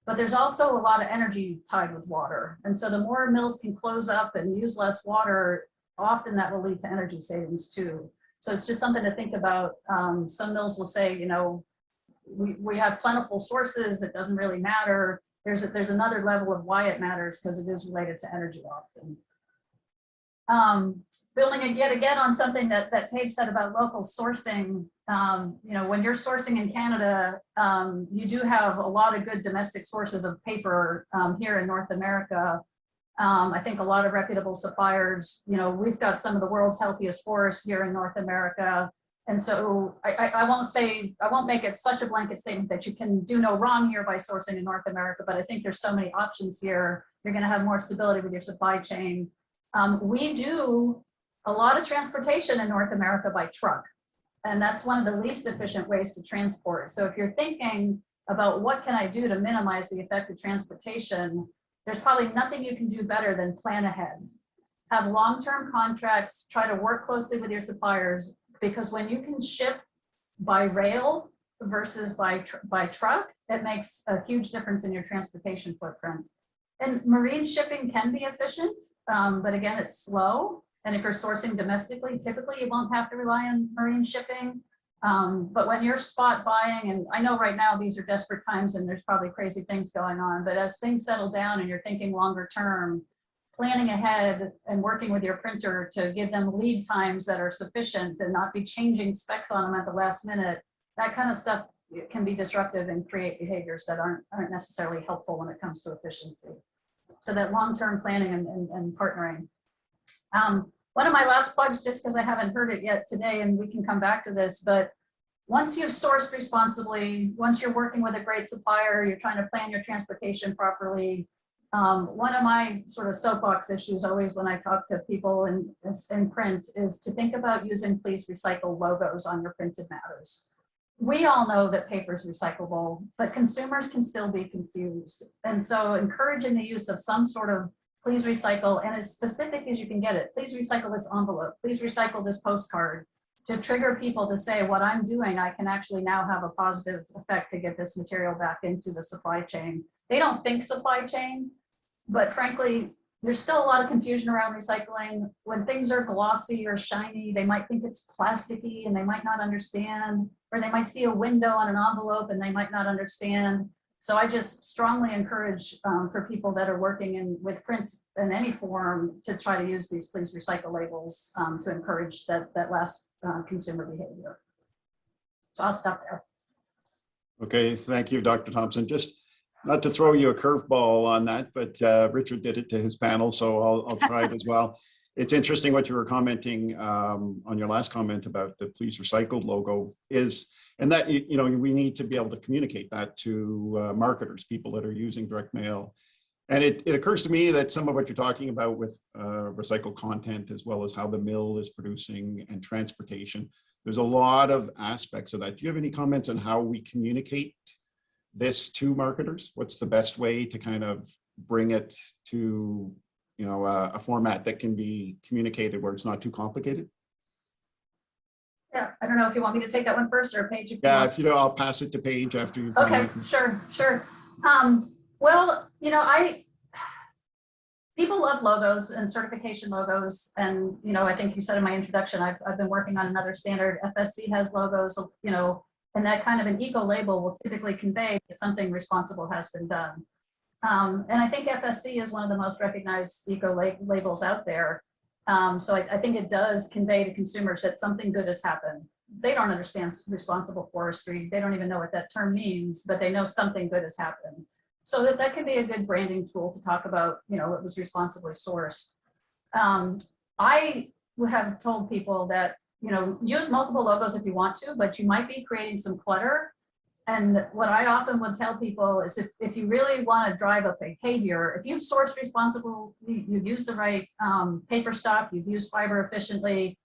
but there's also a lot of energy tied with water. And so the more mills can close up and use less water, often that will lead to energy savings too. So it's just something to think about. Some mills will say, you know, we have plentiful sources, it doesn't really matter. There's another level of why it matters, because it is related to energy often. Building yet again on something that Paige said about local sourcing, you know, when you're sourcing in Canada, you do have a lot of good domestic sources of paper here in North America. I think a lot of reputable suppliers, you know, we've got some of the world's healthiest forests here in North America. And so I won't make it such a blanket statement that you can do no wrong here by sourcing in North America, but I think there's so many options here. You're going to have more stability with your supply chain. We do a lot of transportation in North America by truck, and that's one of the least efficient ways to transport. So if you're thinking about what can I do to minimize the effect of transportation, there's probably nothing you can do better than plan ahead. Have long-term contracts, try to work closely with your suppliers, because when you can ship by rail versus by truck, it makes a huge difference in your transportation footprint. And marine shipping can be efficient. but again, it's slow. And if you're sourcing domestically, typically you won't have to rely on marine shipping. But when you're spot buying, and I know right now these are desperate times and there's probably crazy things going on, but as things settle down and you're thinking longer term, planning ahead and working with your printer to give them lead times that are sufficient and not be changing specs on them at the last minute, that kind of stuff can be disruptive and create behaviors that aren't necessarily helpful when it comes to efficiency. So that long-term planning and partnering. One of my last plugs, just because I haven't heard it yet today, and we can come back to this, but once you've sourced responsibly, once you're working with a great supplier, you're trying to plan your transportation properly. One of my sort of soapbox issues always when I talk to people in print is to think about using please recycle logos on your printed matters. We all know that paper is recyclable, but consumers can still be confused. And so encouraging the use of some sort of please recycle, and as specific as you can get it, please recycle this envelope, please recycle this postcard, to trigger people to say what I'm doing, I can actually now have a positive effect to get this material back into the supply chain. They don't think supply chain, but frankly, there's still a lot of confusion around recycling. When things are glossy or shiny, they might think it's plasticky and they might not understand, or they might see a window on an envelope and they might not understand. So I just strongly encourage for people that are working with print in any form to try to use these please recycle labels to encourage that last consumer behavior. So I'll stop there. Okay, thank you, Dr. Thompson. Just not to throw you a curveball on that, but Richard did it to his panel, so I'll try it as well. It's interesting what you were commenting on your last comment about the please recycled logo is, and that, you know, we need to be able to communicate that to marketers, people that are using direct mail. And it occurs to me that some of what you're talking about with recycled content, as well as how the mill is producing and transportation, there's a lot of aspects of that. Do you have any comments on how we communicate this to marketers? What's the best way to kind of bring it to, you know, a format that can be communicated where it's not too complicated? Yeah, I don't know if you want me to take that one first or Paige. Yeah, if you know, I'll pass it to Paige after you. Okay, sure. Well, you know, people love logos and certification logos, and you know, I think you said in my introduction, I've been working on another standard. FSC has logos, you know, and that kind of an eco label will typically convey that something responsible has been done. And I think FSC is one of the most recognized eco labels out there. So I think it does convey to consumers that something good has happened. They don't understand responsible forestry. They don't even know what that term means, but they know something good has happened. So that can be a good branding tool to talk about, you know, it was responsibly sourced. I would have told people that, you know, use multiple logos if you want to, but you might be creating some clutter. And what I often would tell people is if you really want to drive a behavior, if you've sourced responsibly, you've used the right paper stock, you've used fiber efficiently,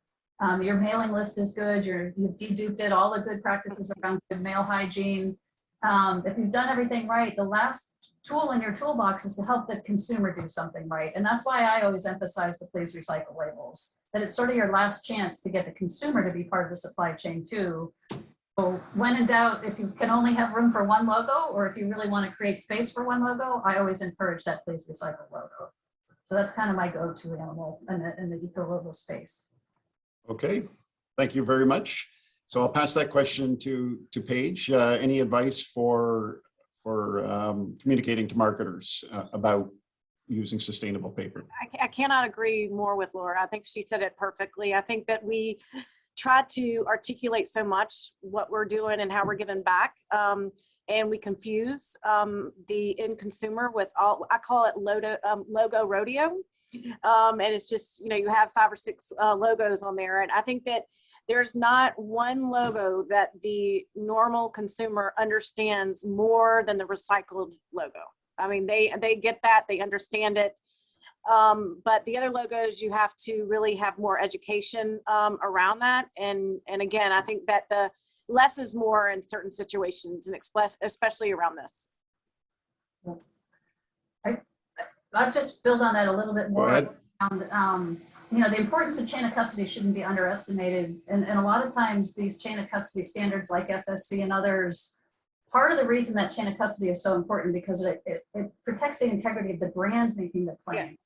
your mailing list is good, you've deduped it, all the good practices around good mail hygiene. If you've done everything right, the last tool in your toolbox is to help the consumer do something right. And that's why I always emphasize the please recycle labels, that it's sort of your last chance to get the consumer to be part of the supply chain too. So when in doubt, if you can only have room for one logo, or if you really want to create space for one logo, I always encourage that please recycle logo. So that's kind of my go-to animal in the eco logo space. Okay, thank you very much. So I'll pass that question to Paige. Any advice for communicating to marketers about using sustainable paper? I cannot agree more with Laura. I think she said it perfectly. I think that we try to articulate so much what we're doing and how we're giving back. And we confuse the end consumer with all, I call it logo rodeo. And it's just, you know, you have 5 or 6 logos on there. And I think that there's not one logo that the normal consumer understands more than the recycled logo. I mean, they get that, they understand it. But the other logos, you have to really have more education around that. And again, I think that the less is more in certain situations, and especially around this. I'll just build on that a little bit more. Go around, you know, the importance of chain of custody shouldn't be underestimated. And a lot of times these chain of custody standards like FSC and others, part of the reason that chain of custody is so important because it protects the integrity of the brand making the claim.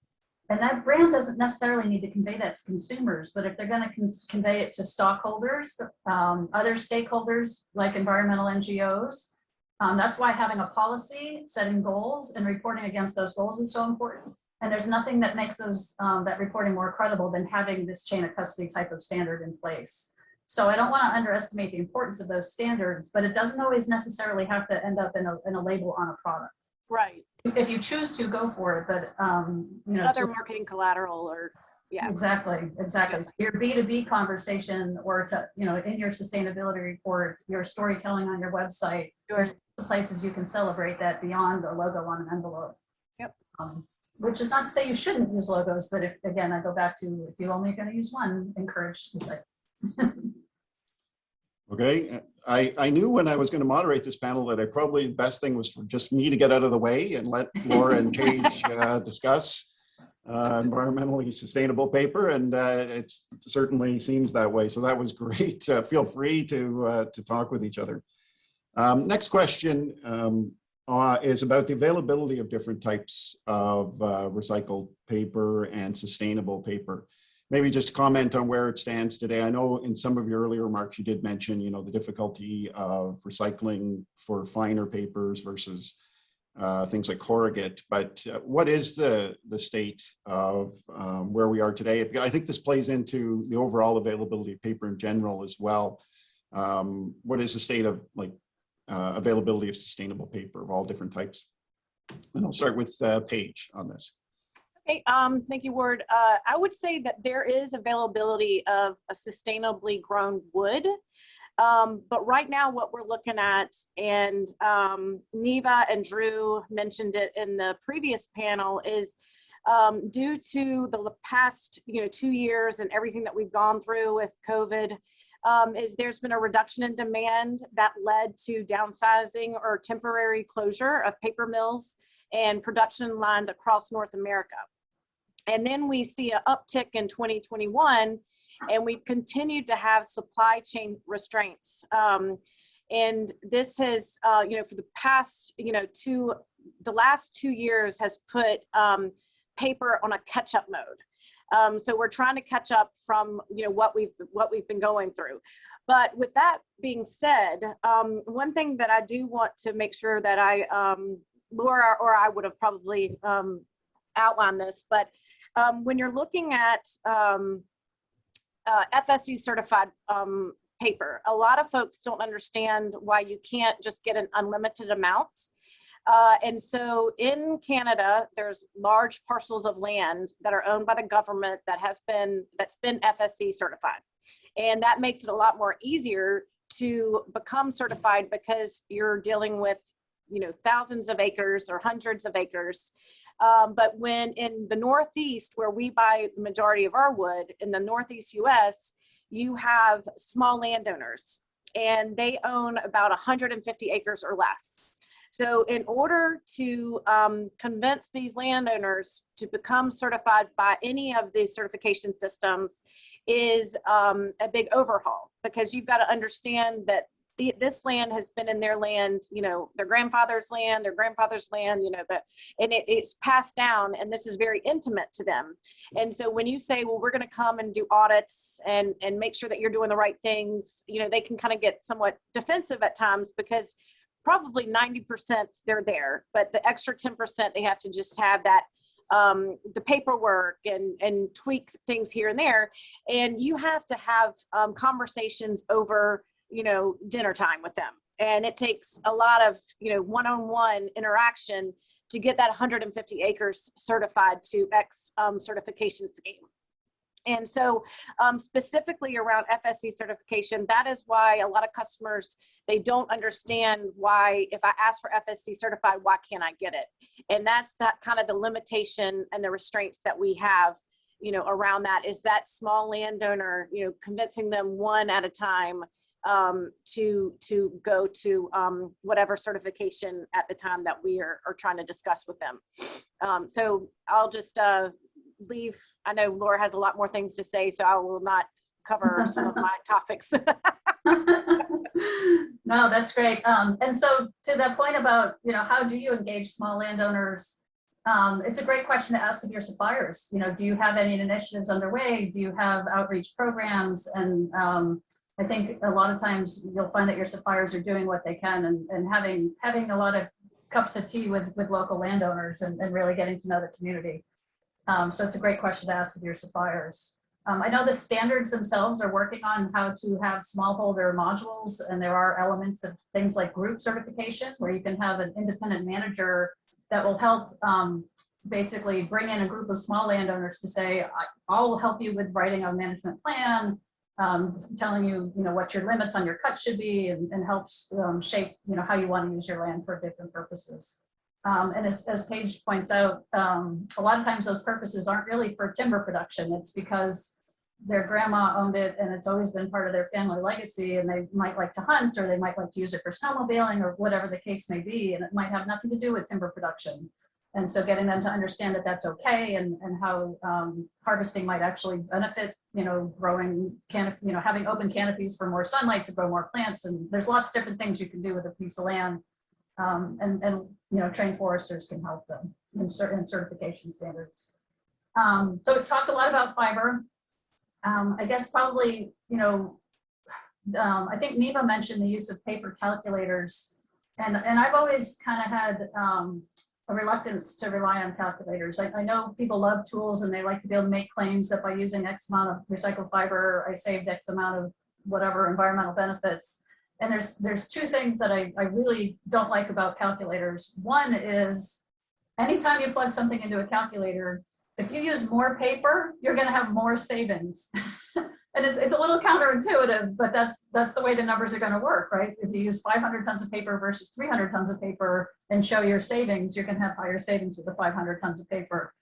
And that brand doesn't necessarily need to convey that to consumers, but if they're going to convey it to stockholders, other stakeholders like environmental NGOs, that's why having a policy, setting goals, and reporting against those goals is so important. And there's nothing that makes those that reporting more credible than having this chain of custody type of standard in place. So I don't want to underestimate the importance of those standards, but it doesn't always necessarily have to end up in a label on a product. Right. If you choose to, go for it, but you know, Other marketing collateral or, yeah. Exactly. So your B2B conversation, or to, you know, in your sustainability report, your storytelling on your website, there's places you can celebrate that beyond the logo on an envelope. Yep. Which is not to say you shouldn't use logos, but if, again, I go back to, if you're only going to use one, encourage recycling. Okay, I knew when I was going to moderate this panel that probably the best thing was for just me to get out of the way and let Laura and Paige discuss environmentally sustainable paper, and it certainly seems that way. So that was great. Feel free to talk with each other. Next question is about the availability of different types of recycled paper and sustainable paper. Maybe just comment on where it stands today. I know in some of your earlier remarks, you did mention, you know, the difficulty of recycling for finer papers versus things like corrugate, but what is the state of where we are today? I think this plays into the overall availability of paper in general as well. What is the state of availability of sustainable paper of all different types? And I'll start with Paige on this. Okay, thank you, Ward. I would say that there is availability of a sustainably grown wood. But right now what we're looking at, and Neva and Drew mentioned it in the previous panel, is due to the past 2 years and everything that we've gone through with COVID, is there's been a reduction in demand that led to downsizing or temporary closure of paper mills and production lines across North America. And then we see an uptick in 2021, and we've continued to have supply chain restraints. And this has, for the past, the last 2 years has put paper on a catch-up mode. So we're trying to catch up from, what we've been going through. But with that being said, one thing that I do want to make sure that Laura or I would have probably outlined this, but when you're looking at FSC certified paper, a lot of folks don't understand why you can't just get an unlimited amount. And so in Canada, there's large parcels of land that are owned by the government that's been FSC certified. And that makes it a lot more easier to become certified because you're dealing with, thousands of acres or hundreds of acres. But when in the Northeast, where we buy the majority of our wood, in the Northeast US, you have small landowners and they own about 150 acres or less. So in order to convince these landowners to become certified by any of the certification systems is a big overhaul, because you've got to understand that this land has been in their land, their grandfather's land, and it's passed down, and this is very intimate to them. And so when you say, well, we're going to come and do audits and make sure that you're doing the right things, they can kind of get somewhat defensive at times, because probably 90% they're there, but the extra 10% they have to just have that the paperwork and tweak things here and there. And you have to have conversations over dinner time with them. And it takes a lot of, one-on-one interaction to get that 150 acres certified to X certification scheme. And so specifically around FSC certification, that is why a lot of customers, they don't understand why, if I ask for FSC certified, why can't I get it? And that's that kind of the limitation and the restraints that we have, around that, is that small landowner, convincing them one at a time to go to whatever certification at the time that we are trying to discuss with them. So I'll just leave. I know Laura has a lot more things to say, so I will not cover some of my topics. No, that's great. And so to that point about, how do you engage small landowners it's a great question to ask of your suppliers. You know, do you have any initiatives underway? Do you have outreach programs? And I think a lot of times you'll find that your suppliers are doing what they can and having a lot of cups of tea with local landowners and really getting to know the community. So it's a great question to ask of your suppliers. I know the standards themselves are working on how to have smallholder modules, and there are elements of things like group certification where you can have an independent manager that will help basically bring in a group of small landowners to say, I'll help you with writing a management plan, telling you, what your limits on your cut should be, and helps shape, how you want to use your land for different purposes. And as Paige points out, a lot of times those purposes aren't really for timber production. It's because their grandma owned it and it's always been part of their family legacy, and they might like to hunt, or they might like to use it for snowmobiling, or whatever the case may be, and it might have nothing to do with timber production. And so getting them to understand that that's okay, and how harvesting might actually benefit, growing canopy, having open canopies for more sunlight to grow more plants. And there's lots of different things you can do with a piece of land. And trained foresters can help them in certain certification standards. So we've talked a lot about fiber. I guess probably, I think Neva mentioned the use of paper calculators, and I've always kind of had a reluctance to rely on calculators. I know people love tools and they like to be able to make claims that by using X amount of recycled fiber, I saved X amount of whatever environmental benefits. And there's two things that I really don't like about calculators. One is anytime you plug something into a calculator, if you use more paper, you're going to have more savings. And it's a little counterintuitive, but that's the way the numbers are going to work, right? If you use 500 tons of paper versus 300 tons of paper and show your savings, you're going to have higher savings with the 500 tons of paper.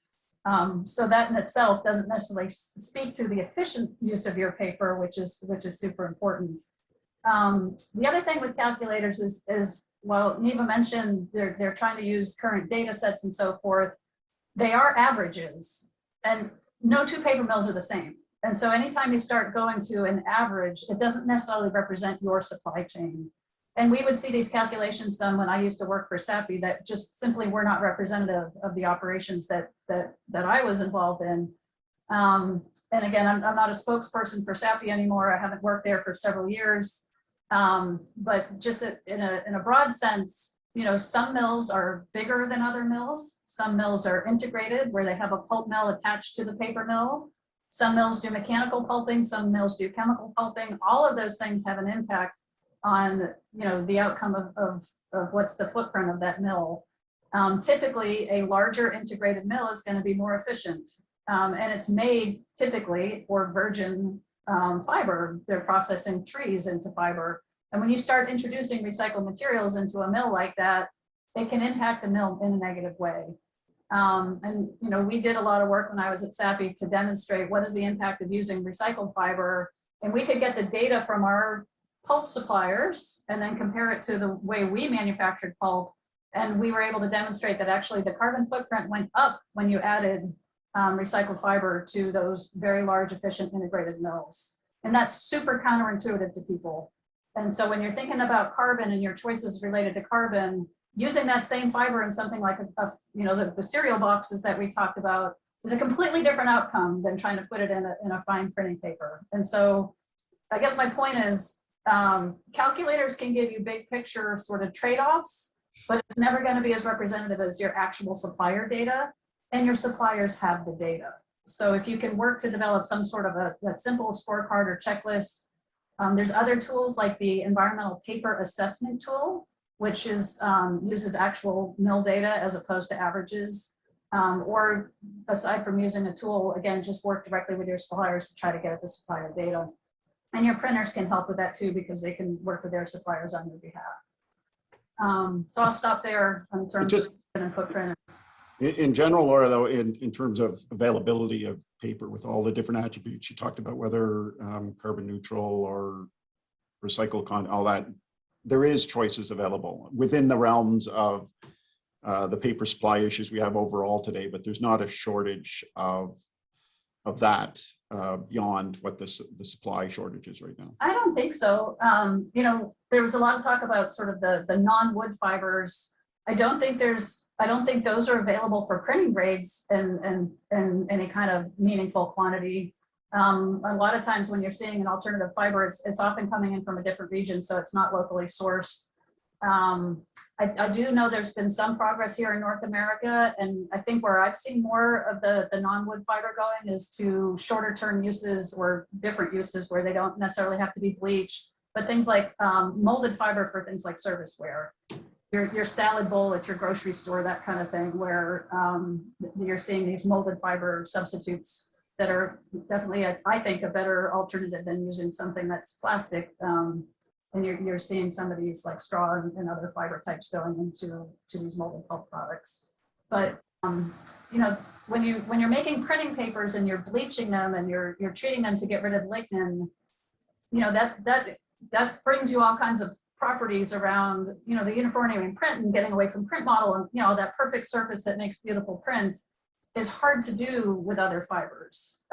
So that in itself doesn't necessarily speak to the efficient use of your paper, which is super important. The other thing with calculators is well, Neva mentioned they're trying to use current data sets and so forth. They are averages, and no two paper mills are the same. And so anytime you start going to an average, it doesn't necessarily represent your supply chain. And we would see these calculations done when I used to work for SAPI that just simply were not representative of the operations that I was involved in. And again, I'm not a spokesperson for SAPI anymore. I haven't worked there for several years. But just in a broad sense, some mills are bigger than other mills. Some mills are integrated where they have a pulp mill attached to the paper mill. Some mills do mechanical pulping, some mills do chemical pulping. All of those things have an impact on the outcome of what's the footprint of that mill. Typically, a larger integrated mill is going to be more efficient, and it's made typically for virgin fiber. They're processing trees into fiber. And when you start introducing recycled materials into a mill like that, it can impact the mill in a negative way. And we did a lot of work when I was at SAPI to demonstrate what is the impact of using recycled fiber. And we could get the data from our pulp suppliers and then compare it to the way we manufactured pulp. And we were able to demonstrate that actually the carbon footprint went up when you added recycled fiber to those very large, efficient integrated mills. And that's super counterintuitive to people. And so when you're thinking about carbon and your choices related to carbon, using that same fiber in something like the cereal boxes that we talked about is a completely different outcome than trying to put it in a fine printing paper. And so I guess my point is calculators can give you big picture sort of trade-offs, but it's never going to be as representative as your actual supplier data, and your suppliers have the data. So if you can work to develop some sort of a simple scorecard or checklist, there's other tools like the environmental paper assessment tool, which is uses actual mill data as opposed to averages. Or aside from using a tool, again, just work directly with your suppliers to try to get at the supplier data. And your printers can help with that too, because they can work with their suppliers on your behalf. So I'll stop there in terms of footprint. In general, Laura, though, in terms of availability of paper with all the different attributes you talked about, whether carbon neutral or recycled content, all that, there is choices available within the realms of the paper supply issues we have overall today, but there's not a shortage of that beyond what the supply shortage is right now. I don't think so. There was a lot of talk about sort of the non-wood fibers I don't think those are available for printing grades in any kind of meaningful quantity. A lot of times when you're seeing an alternative fiber, it's often coming in from a different region, so it's not locally sourced. I do know there's been some progress here in North America, and I think where I've seen more of the non-wood fiber going is to shorter term uses or different uses where they don't necessarily have to be bleached, but things like molded fiber for things like serviceware, your salad bowl at your grocery store, that kind of thing, where you're seeing these molded fiber substitutes that are definitely, I think, a better alternative than using something that's plastic. And you're seeing some of these like straw and other fiber types going into these molded pulp products. But you know, when you're making printing papers and you're bleaching them and you're treating them to get rid of lignin, you know, that brings you all kinds of properties around, you know, the uniformity in print and getting away from print model, and you know, that perfect surface that makes beautiful prints is hard to do with other fibers.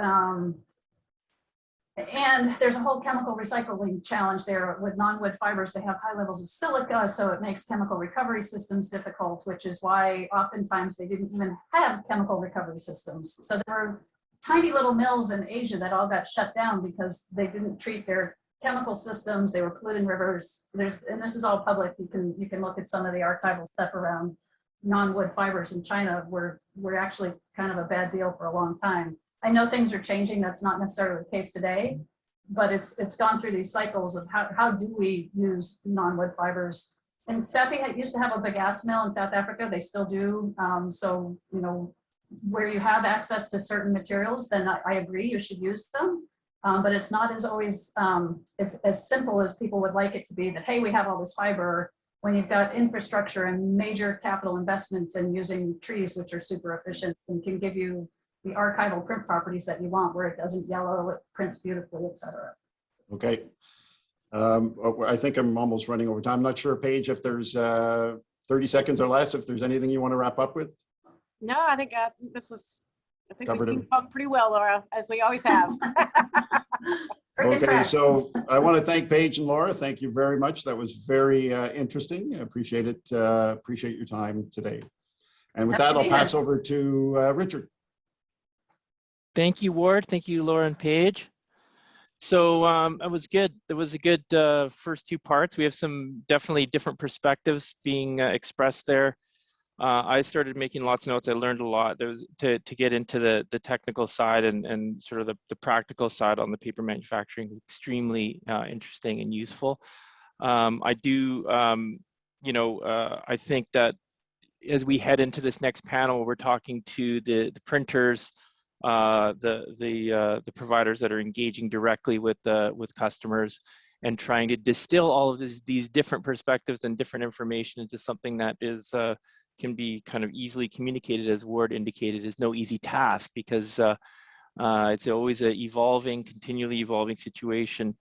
And there's a whole chemical recycling challenge there with non-wood fibers. They have high levels of silica, so it makes chemical recovery systems difficult, which is why oftentimes they didn't even have chemical recovery systems. So there were tiny little mills in Asia that all got shut down because they didn't treat their chemical systems. They were polluting rivers. And this is all public. You can look at some of the archival stuff around non-wood fibers in China were actually kind of a bad deal for a long time. I know things are changing. That's not necessarily the case today, but it's gone through these cycles of how do we use non-wood fibers. And Sappi used to have a bagasse mill in South Africa. They still do. So, you know, where you have access to certain materials, then I agree you should use them. But it's not as always, it's as simple as people would like it to be that, hey, we have all this fiber, when you've got infrastructure and major capital investments and using trees, which are super efficient and can give you the archival print properties that you want, where it doesn't yellow, it prints beautifully, et cetera. Okay. I think I'm almost running over time. I'm not sure, Paige, if there's 30 seconds or less, if there's anything you want to wrap up with. No, I think this was, I think Covered we ping-ponged pretty well, Laura, as we always have. Okay, so I want to thank Paige and Laura. Thank you very much. That was very interesting. I appreciate it. Appreciate your time today. And with that, I'll pass over to Richard. Thank you, Ward. Thank you, Laura and Paige. So it was good. There was a good first two parts. We have some definitely different perspectives being expressed there. I started making lots of notes. I learned a lot. There was to get into the technical side and sort of the practical side on the paper manufacturing, extremely interesting and useful. I do, you know, I think that as we head into this next panel, we're talking to the printers, the providers that are engaging directly with customers and trying to distill all of these different perspectives and different information into something that is can be kind of easily communicated, as Ward indicated, is no easy task because it's always a continually evolving situation.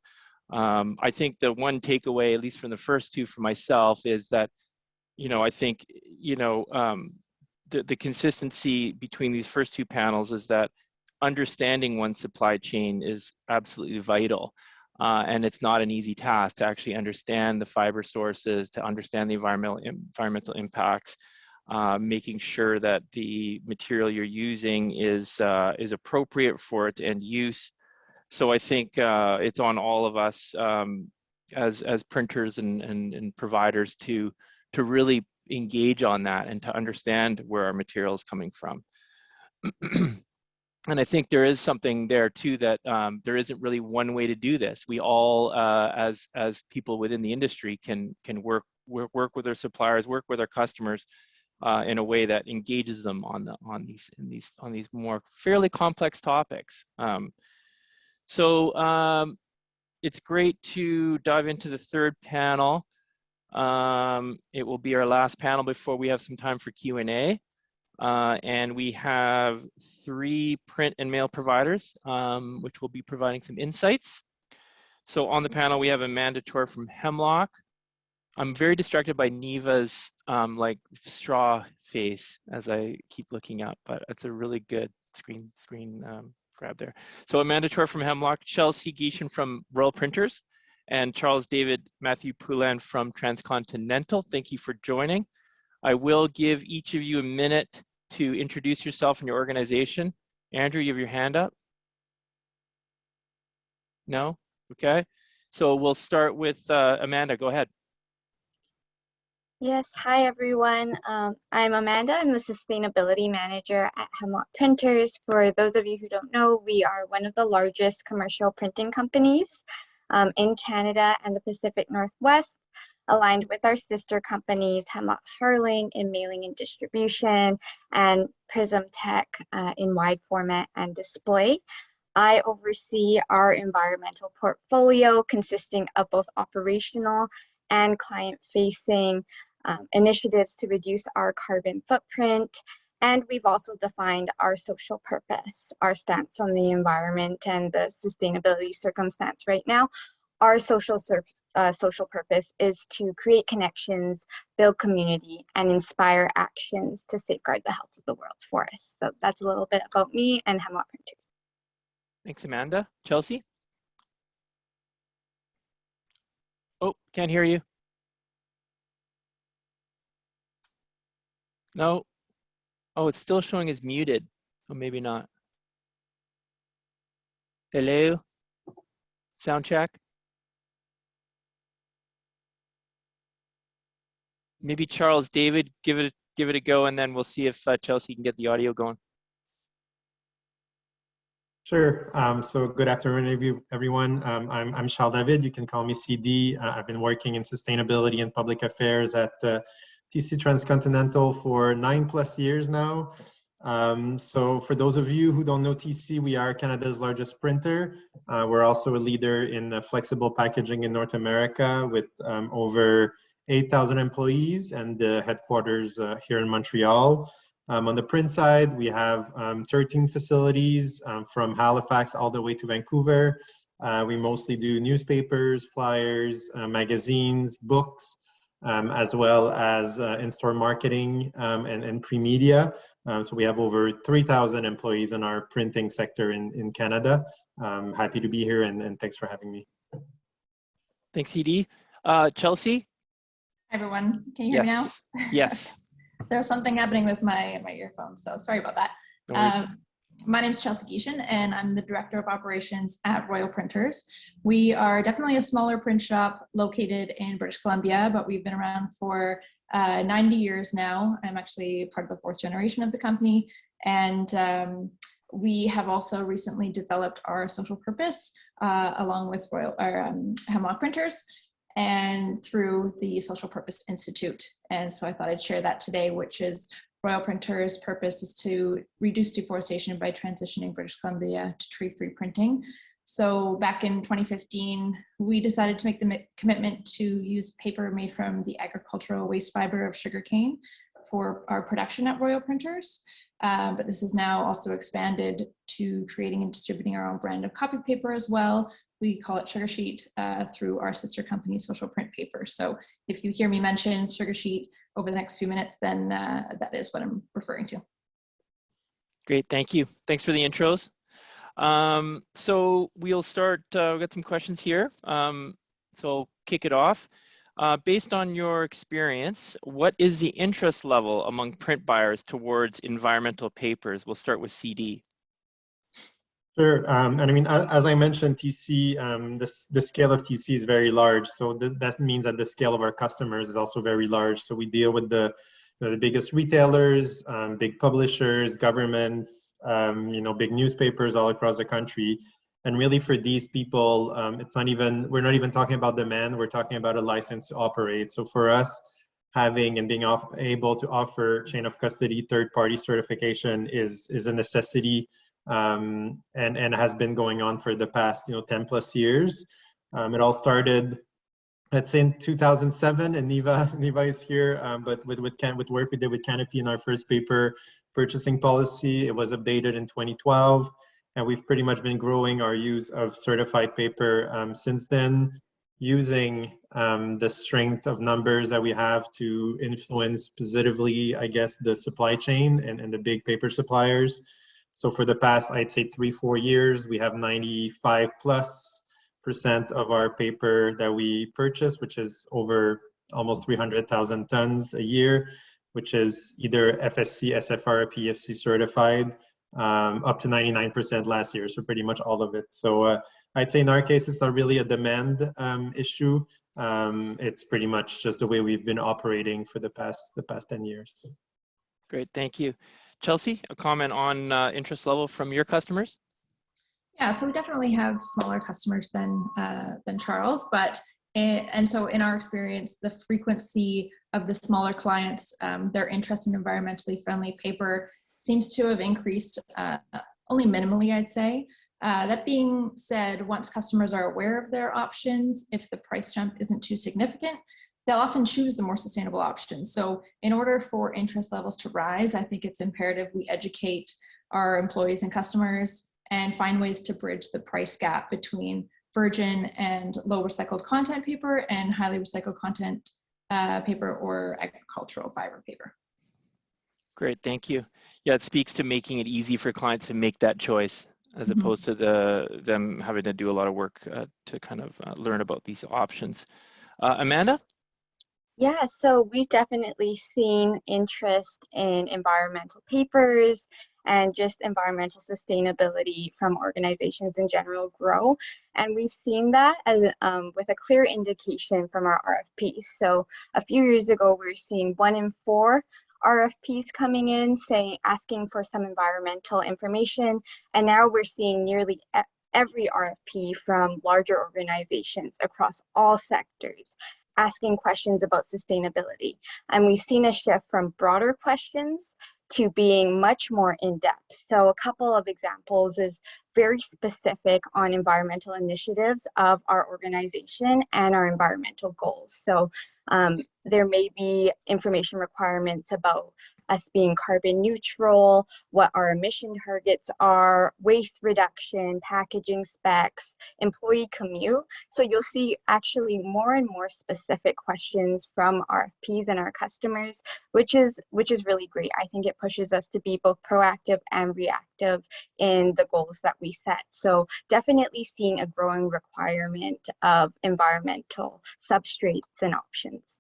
I think the one takeaway, at least from the first two for myself, is that, you know, I think, you know, the consistency between these first two panels is that understanding one's supply chain is absolutely vital. And it's not an easy task to actually understand the fiber sources, to understand the environmental impacts, making sure that the material you're using is appropriate for its end use. So I think it's on all of us as printers and providers to really engage on that and to understand where our material is coming from. And I think there is something there too, that there isn't really one way to do this. We all, as people within the industry, can work with our suppliers, work with our customers in a way that engages them on these more fairly complex topics. So it's great to dive into the third panel. It will be our last panel before we have some time for Q&A. And we have 3 print and mail providers, which will be providing some insights. So on the panel, we have Amanda Tor from Hemlock. I'm very distracted by Neva's like straw face as I keep looking up, but it's a really good screen grab there. So Amanda Tor from Hemlock, Chelsea Geishan from Royal Printers, and Charles David Matthew Poulin from Transcontinental. Thank you for joining. I will give each of you a minute to introduce yourself and your organization. Andrew, you have your hand up? No? Okay. So we'll start with Amanda. Go ahead. Yes, hi everyone. I'm Amanda. I'm the Sustainability Manager at Hemlock Printers. For those of you who don't know, we are one of the largest commercial printing companies in Canada and the Pacific Northwest, aligned with our sister companies, Hemlock Hurling in mailing and distribution, and Prism Tech in wide format and display. I oversee our environmental portfolio consisting of both operational and client-facing initiatives to reduce our carbon footprint. And we've also defined our social purpose, our stance on the environment and the sustainability circumstance right now. Our social purpose is to create connections, build community, and inspire actions to safeguard the health of the world's forests. So that's a little bit about me and Hemlock Printers. Thanks, Amanda. Chelsea? Oh, can't hear you. No. Oh, it's still showing as muted. Oh, maybe not. Hello? Sound check? Maybe Charles David, give it a go, and then we'll see if Chelsea can get the audio going. Sure. So good afternoon, everyone. I'm Charles David. You can call me CD. I've been working in sustainability and public affairs at TC Transcontinental for 9+ years now. So for those of you who don't know TC, we are Canada's largest printer. We're also a leader in flexible packaging in North America with over 8,000 employees and the headquarters here in Montreal. On the print side, we have 13 facilities from Halifax all the way to Vancouver. We mostly do newspapers, flyers, magazines, books, as well as in-store marketing and pre-media. So we have over 3,000 employees in our printing sector in Canada. Happy to be here and thanks for having me. Thanks, CD. Chelsea? Hi, everyone. Can you hear me now? Yes. There's something happening with my earphones, so sorry about that. No worries. My name is Chelsea Geishan, and I'm the Director of Operations at Royal Printers. We are definitely a smaller print shop located in British Columbia, but we've been around for 90 years now. I'm actually part of the 4th generation of the company, and we have also recently developed our social purpose along with Hemlock Printers, and through the Social Purpose Institute. And so I thought I'd share that today, which is Royal Printers' purpose is to reduce deforestation by transitioning British Columbia to tree-free printing. So back in 2015, we decided to make the commitment to use paper made from the agricultural waste fiber of sugarcane for our production at Royal Printers. But this is now also expanded to creating and distributing our own brand of copy paper as well. We call it Sugar Sheet through our sister company, Social Print Paper. So if you hear me mention Sugar Sheet over the next few minutes, then that is what I'm referring to. Great, thank you. Thanks for the intros. So we'll start, we've got some questions here. So kick it off. Based on your experience, what is the interest level among print buyers towards environmental papers? We'll start with CD. Sure. And I mean, as I mentioned, TC, the scale of TC is very large. So that means that the scale of our customers is also very large. So we deal with the biggest retailers, big publishers, governments, big newspapers all across the country. And really for these people, we're not even talking about demand, we're talking about a license to operate. So for us, having and being able to offer chain of custody third-party certification is a necessity, and has been going on for the past 10+ years. It all started, let's say, in 2007, and Neva is here, but with work we did with Canopy in our first paper purchasing policy. It was updated in 2012. And we've pretty much been growing our use of certified paper since then, using the strength of numbers that we have to influence positively, I guess, the supply chain and the big paper suppliers. So for the past, I'd say 3-4 years, we have 95+% of our paper that we purchase, which is over almost 300,000 tons a year, which is either FSC, SFR, or PFC certified, up to 99% last year. So pretty much all of it. So I'd say in our case, it's not really a demand issue. It's pretty much just the way we've been operating for the past 10 years. Great, thank you. Chelsea, a comment on interest level from your customers? Yeah, so we definitely have smaller customers than Charles, and so in our experience, the frequency of the smaller clients, their interest in environmentally friendly paper seems to have increased only minimally, I'd say. That being said, once customers are aware of their options, if the price jump isn't too significant, they'll often choose the more sustainable options. So in order for interest levels to rise, I think it's imperative we educate our employees and customers and find ways to bridge the price gap between virgin and low recycled content paper and highly recycled content paper or agricultural fiber paper. Great, thank you. Yeah, it speaks to making it easy for clients to make that choice as opposed to them having to do a lot of work to kind of learn about these options. Amanda? Yeah, so we've definitely seen interest in environmental papers and just environmental sustainability from organizations in general grow. And we've seen that as with a clear indication from our RFPs. So a few years ago, we were seeing 1 in 4 RFPs coming in, asking for some environmental information. And now we're seeing nearly every RFP from larger organizations across all sectors asking questions about sustainability. And we've seen a shift from broader questions to being much more in-depth. So a couple of examples is very specific on environmental initiatives of our organization and our environmental goals. So there may be information requirements about us being carbon neutral, what our emission targets are, waste reduction, packaging specs, employee commute. So you'll see actually more and more specific questions from RFPs and our customers, which is really great. I think it pushes us to be both proactive and reactive in the goals that we set. So definitely seeing a growing requirement of environmental substrates and options.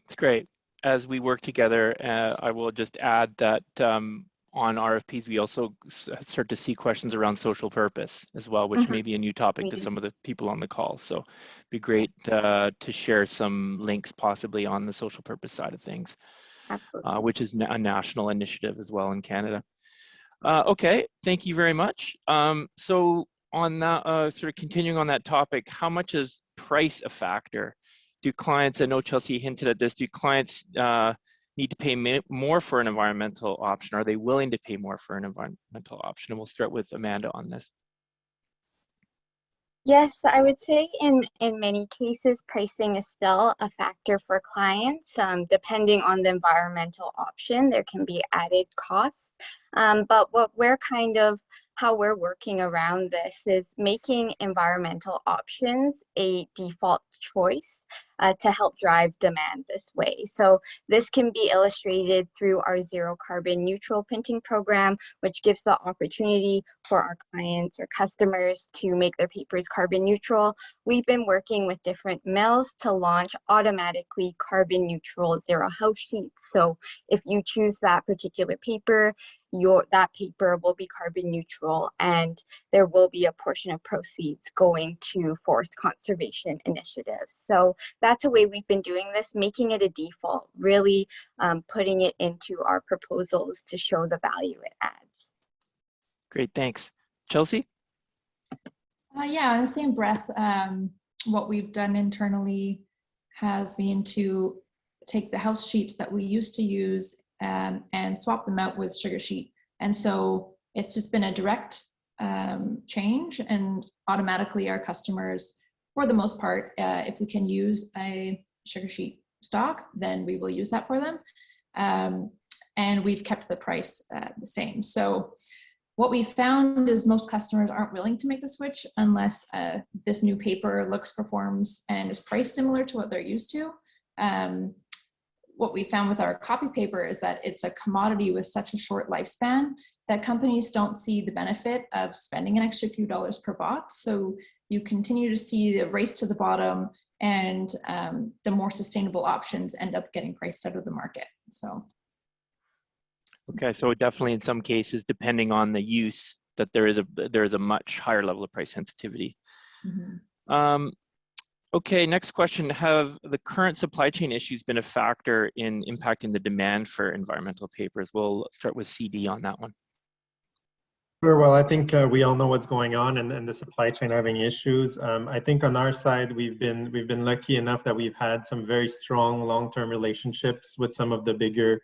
It's great. As we work together, I will just add that on RFPs, we also start to see questions around social purpose as well, which may be a new topic to some of the people on the call. So it'd be great to share some links possibly on the social purpose side of things, which is a national initiative as well in Canada. Okay, thank you very much. So on that, sort of continuing on that topic, how much is price a factor? Do clients, I know Chelsea hinted at this, do clients need to pay more for an environmental option? Are they willing to pay more for an environmental option? And we'll start with Amanda on this. Yes, I would say in many cases, pricing is still a factor for clients. Depending on the environmental option, there can be added costs. But how we're working around this is making environmental options a default choice to help drive demand this way. So this can be illustrated through our zero carbon neutral printing program, which gives the opportunity for our clients or customers to make their papers carbon neutral. We've been working with different mills to launch automatically carbon neutral zero house sheets. So if you choose that particular paper, that paper will be carbon neutral, and there will be a portion of proceeds going to forest conservation initiatives. So that's a way we've been doing this, making it a default, really putting it into our proposals to show the value it adds. Great, thanks. Chelsea? Yeah, in the same breath, what we've done internally has been to take the house sheets that we used to use and swap them out with sugar sheet. And so it's just been a direct change, and automatically our customers, for the most part, if we can use a sugar sheet stock, then we will use that for them. And we've kept the price the same. So what we found is most customers aren't willing to make the switch unless this new paper looks, performs, and is priced similar to what they're used to. What we found with our copy paper is that it's a commodity with such a short lifespan that companies don't see the benefit of spending an extra few dollars per box. So you continue to see the race to the bottom, and the more sustainable options end up getting priced out of the market. So. Okay, so definitely in some cases, depending on the use, that there is a much higher level of price sensitivity. Mm-hmm. Okay, next question. Have the current supply chain issues been a factor in impacting the demand for environmental papers? We'll start with CD on that one. Sure. Well, I think we all know what's going on and the supply chain having issues. I think on our side, we've been lucky enough that we've had some very strong long-term relationships with some of the bigger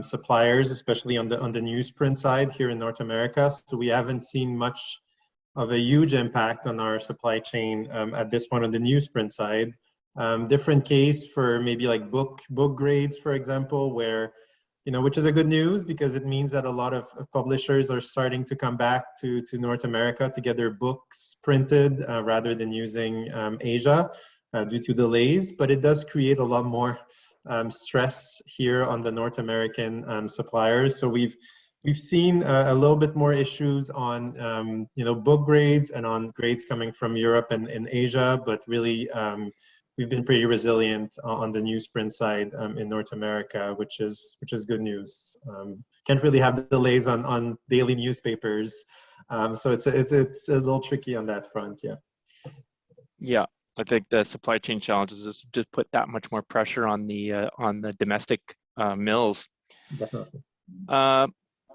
suppliers, especially on the newsprint side here in North America. So we haven't seen much of a huge impact on our supply chain at this point on the newsprint side. Different case for maybe like book grades, for example, where, you know, which is a good news because it means that a lot of publishers are starting to come back to North America to get their books printed rather than using Asia due to delays. But it does create a lot more stress here on the North American suppliers. So we've seen a little bit more issues on you know, book grades and on grades coming from Europe and Asia, but really we've been pretty resilient on the newsprint side in North America, which is good news. Can't really have delays on daily newspapers, so it's a little tricky on that front. Yeah. Yeah, I think the supply chain challenges just put that much more pressure on the domestic mills. Definitely.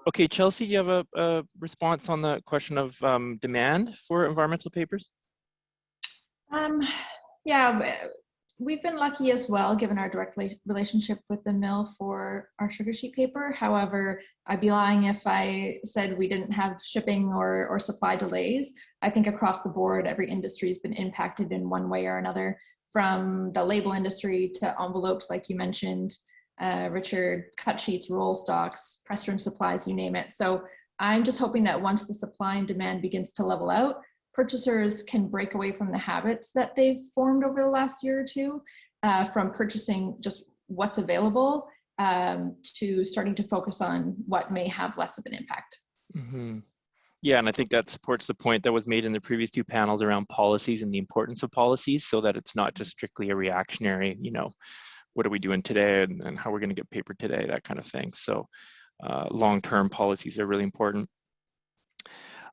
Okay, Chelsea, do you have a response on the question of demand for environmental papers? Yeah, we've been lucky as well, given our direct relationship with the mill for our sugar sheet paper. However, I'd be lying if I said we didn't have shipping or supply delays. I think across the board, every industry has been impacted in one way or another, from the label industry to envelopes, like you mentioned, Richard, cut sheets, roll stocks, press room supplies, you name it. So I'm just hoping that once the supply and demand begins to level out, purchasers can break away from the habits that they've formed over the last year or two, from purchasing just what's available to starting to focus on what may have less of an impact. Mm-hmm. Yeah, and I think that supports the point that was made in the previous two panels around policies and the importance of policies, so that it's not just strictly a reactionary, you know, what are we doing today and how we're going to get paper today, that kind of thing. So long-term policies are really important.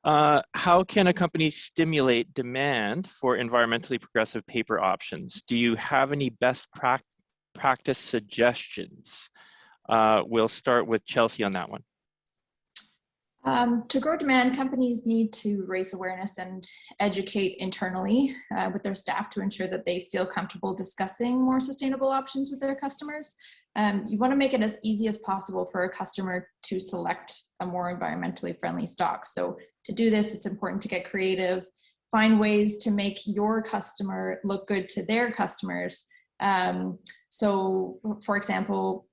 How can a company stimulate demand for environmentally progressive paper options? Do you have any best practice suggestions? We'll start with Chelsea on that one. To grow demand, companies need to raise awareness and educate internally with their staff to ensure that they feel comfortable discussing more sustainable options with their customers. You want to make it as easy as possible for a customer to select a more environmentally friendly stock. So to do this, it's important to get creative, find ways to make your customer look good to their customers. So for example,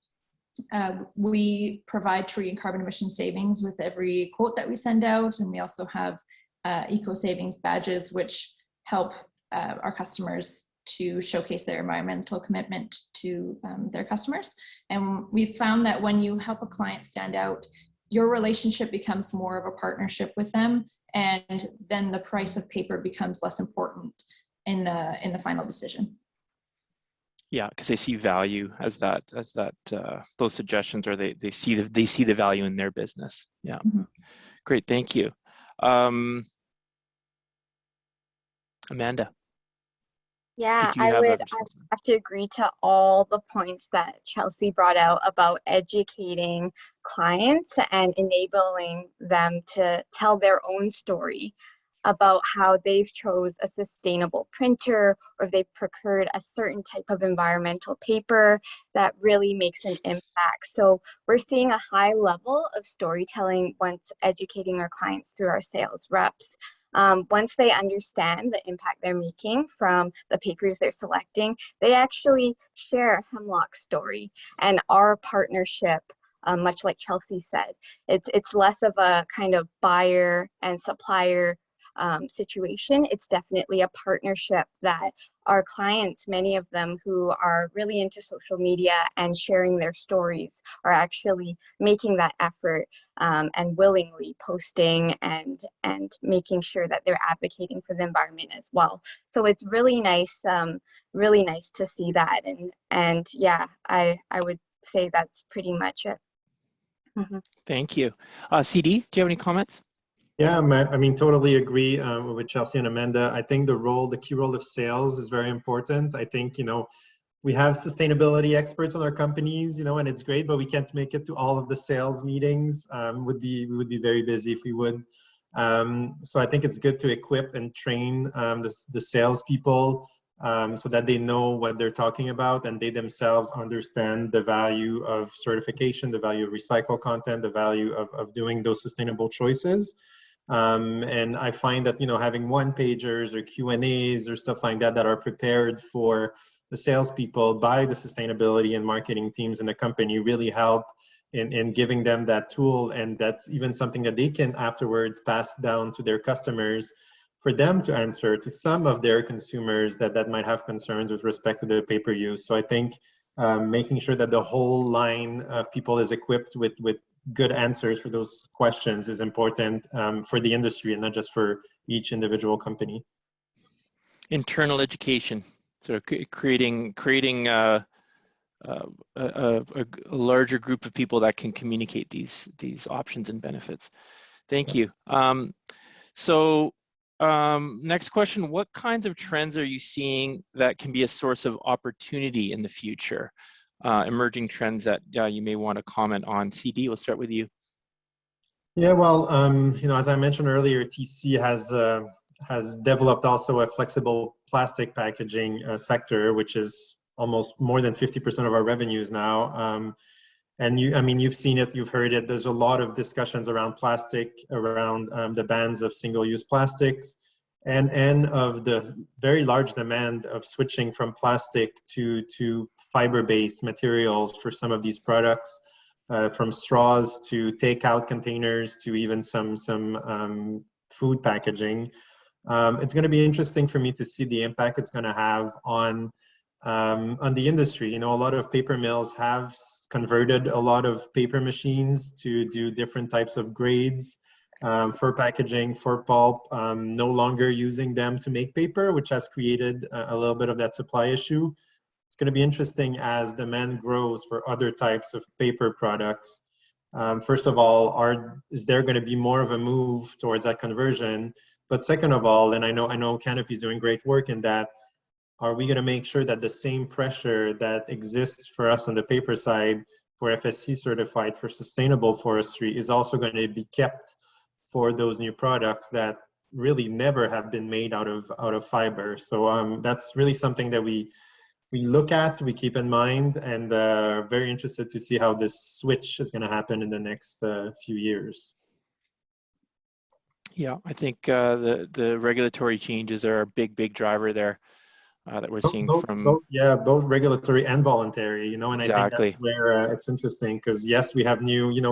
we provide tree and carbon emission savings with every quote that we send out, and we also have eco savings badges which help our customers to showcase their environmental commitment to their customers. And we've found that when you help a client stand out, your relationship becomes more of a partnership with them, and then the price of paper becomes less important in the final decision. Yeah, because they see value as those suggestions, or they see the value in their business. Yeah, mm-hmm. Great, thank you, Amanda. Yeah, I would have to agree to all the points that Chelsea brought out about educating clients and enabling them to tell their own story about how they've chose a sustainable printer, or they've procured a certain type of environmental paper that really makes an impact. So we're seeing a high level of storytelling once educating our clients through our sales reps. Once they understand the impact they're making from the papers they're selecting, they actually share Hemlock's story and our partnership. Much like Chelsea said, it's less of a kind of buyer and supplier situation. It's definitely a partnership that our clients, many of them who are really into social media and sharing their stories, are actually making that effort and willingly posting and making sure that they're advocating for the environment as well. So it's really nice to see that. And yeah, I would say that's pretty much it. Thank you. CD, do you have any comments? Yeah, I mean, totally agree with Chelsea and Amanda. I think the key role of sales is very important. I think, we have sustainability experts on our companies, and it's great, but we can't make it to all of the sales meetings. We would be very busy if we would. So I think it's good to equip and train the salespeople so that they know what they're talking about and they themselves understand the value of certification, the value of recycled content, the value of doing those sustainable choices. And I find that, having one-pagers or Q&As or stuff like that are prepared for the salespeople by the sustainability and marketing teams in the company really help in giving them that tool. And that's even something that they can afterwards pass down to their customers for them to answer to some of their consumers that might have concerns with respect to the paper use. So I think making sure that the whole line of people is equipped with good answers for those questions is important for the industry and not just for each individual company. Internal education, so creating a larger group of people that can communicate these options and benefits. Thank you. Next question, what kinds of trends are you seeing that can be a source of opportunity in the future? Emerging trends that you may want to comment on. CD, we'll start with you. Yeah, well, as I mentioned earlier, TC has developed also a flexible plastic packaging sector, which is almost more than 50% of our revenues now. And you've seen it, you've heard it. There's a lot of discussions around plastic, around the bans of single-use plastics, and of the very large demand of switching from plastic to fiber-based materials for some of these products, from straws to takeout containers to even some food packaging. It's going to be interesting for me to see the impact it's going to have on the industry. A lot of paper mills have converted a lot of paper machines to do different types of grades for packaging, for pulp, no longer using them to make paper, which has created a little bit of that supply issue. It's going to be interesting as demand grows for other types of paper products. First of all, is there going to be more of a move towards that conversion? But second of all, and I know Canopy is doing great work in that, are we going to make sure that the same pressure that exists for us on the paper side for FSC certified for sustainable forestry is also going to be kept for those new products that really never have been made out of fiber? So that's really something that we look at, we keep in mind, and very interested to see how this switch is going to happen in the next few years. Yeah, I think the regulatory changes are a big driver there that we're seeing both regulatory and voluntary, and exactly. I think that's where it's interesting, because yes, we have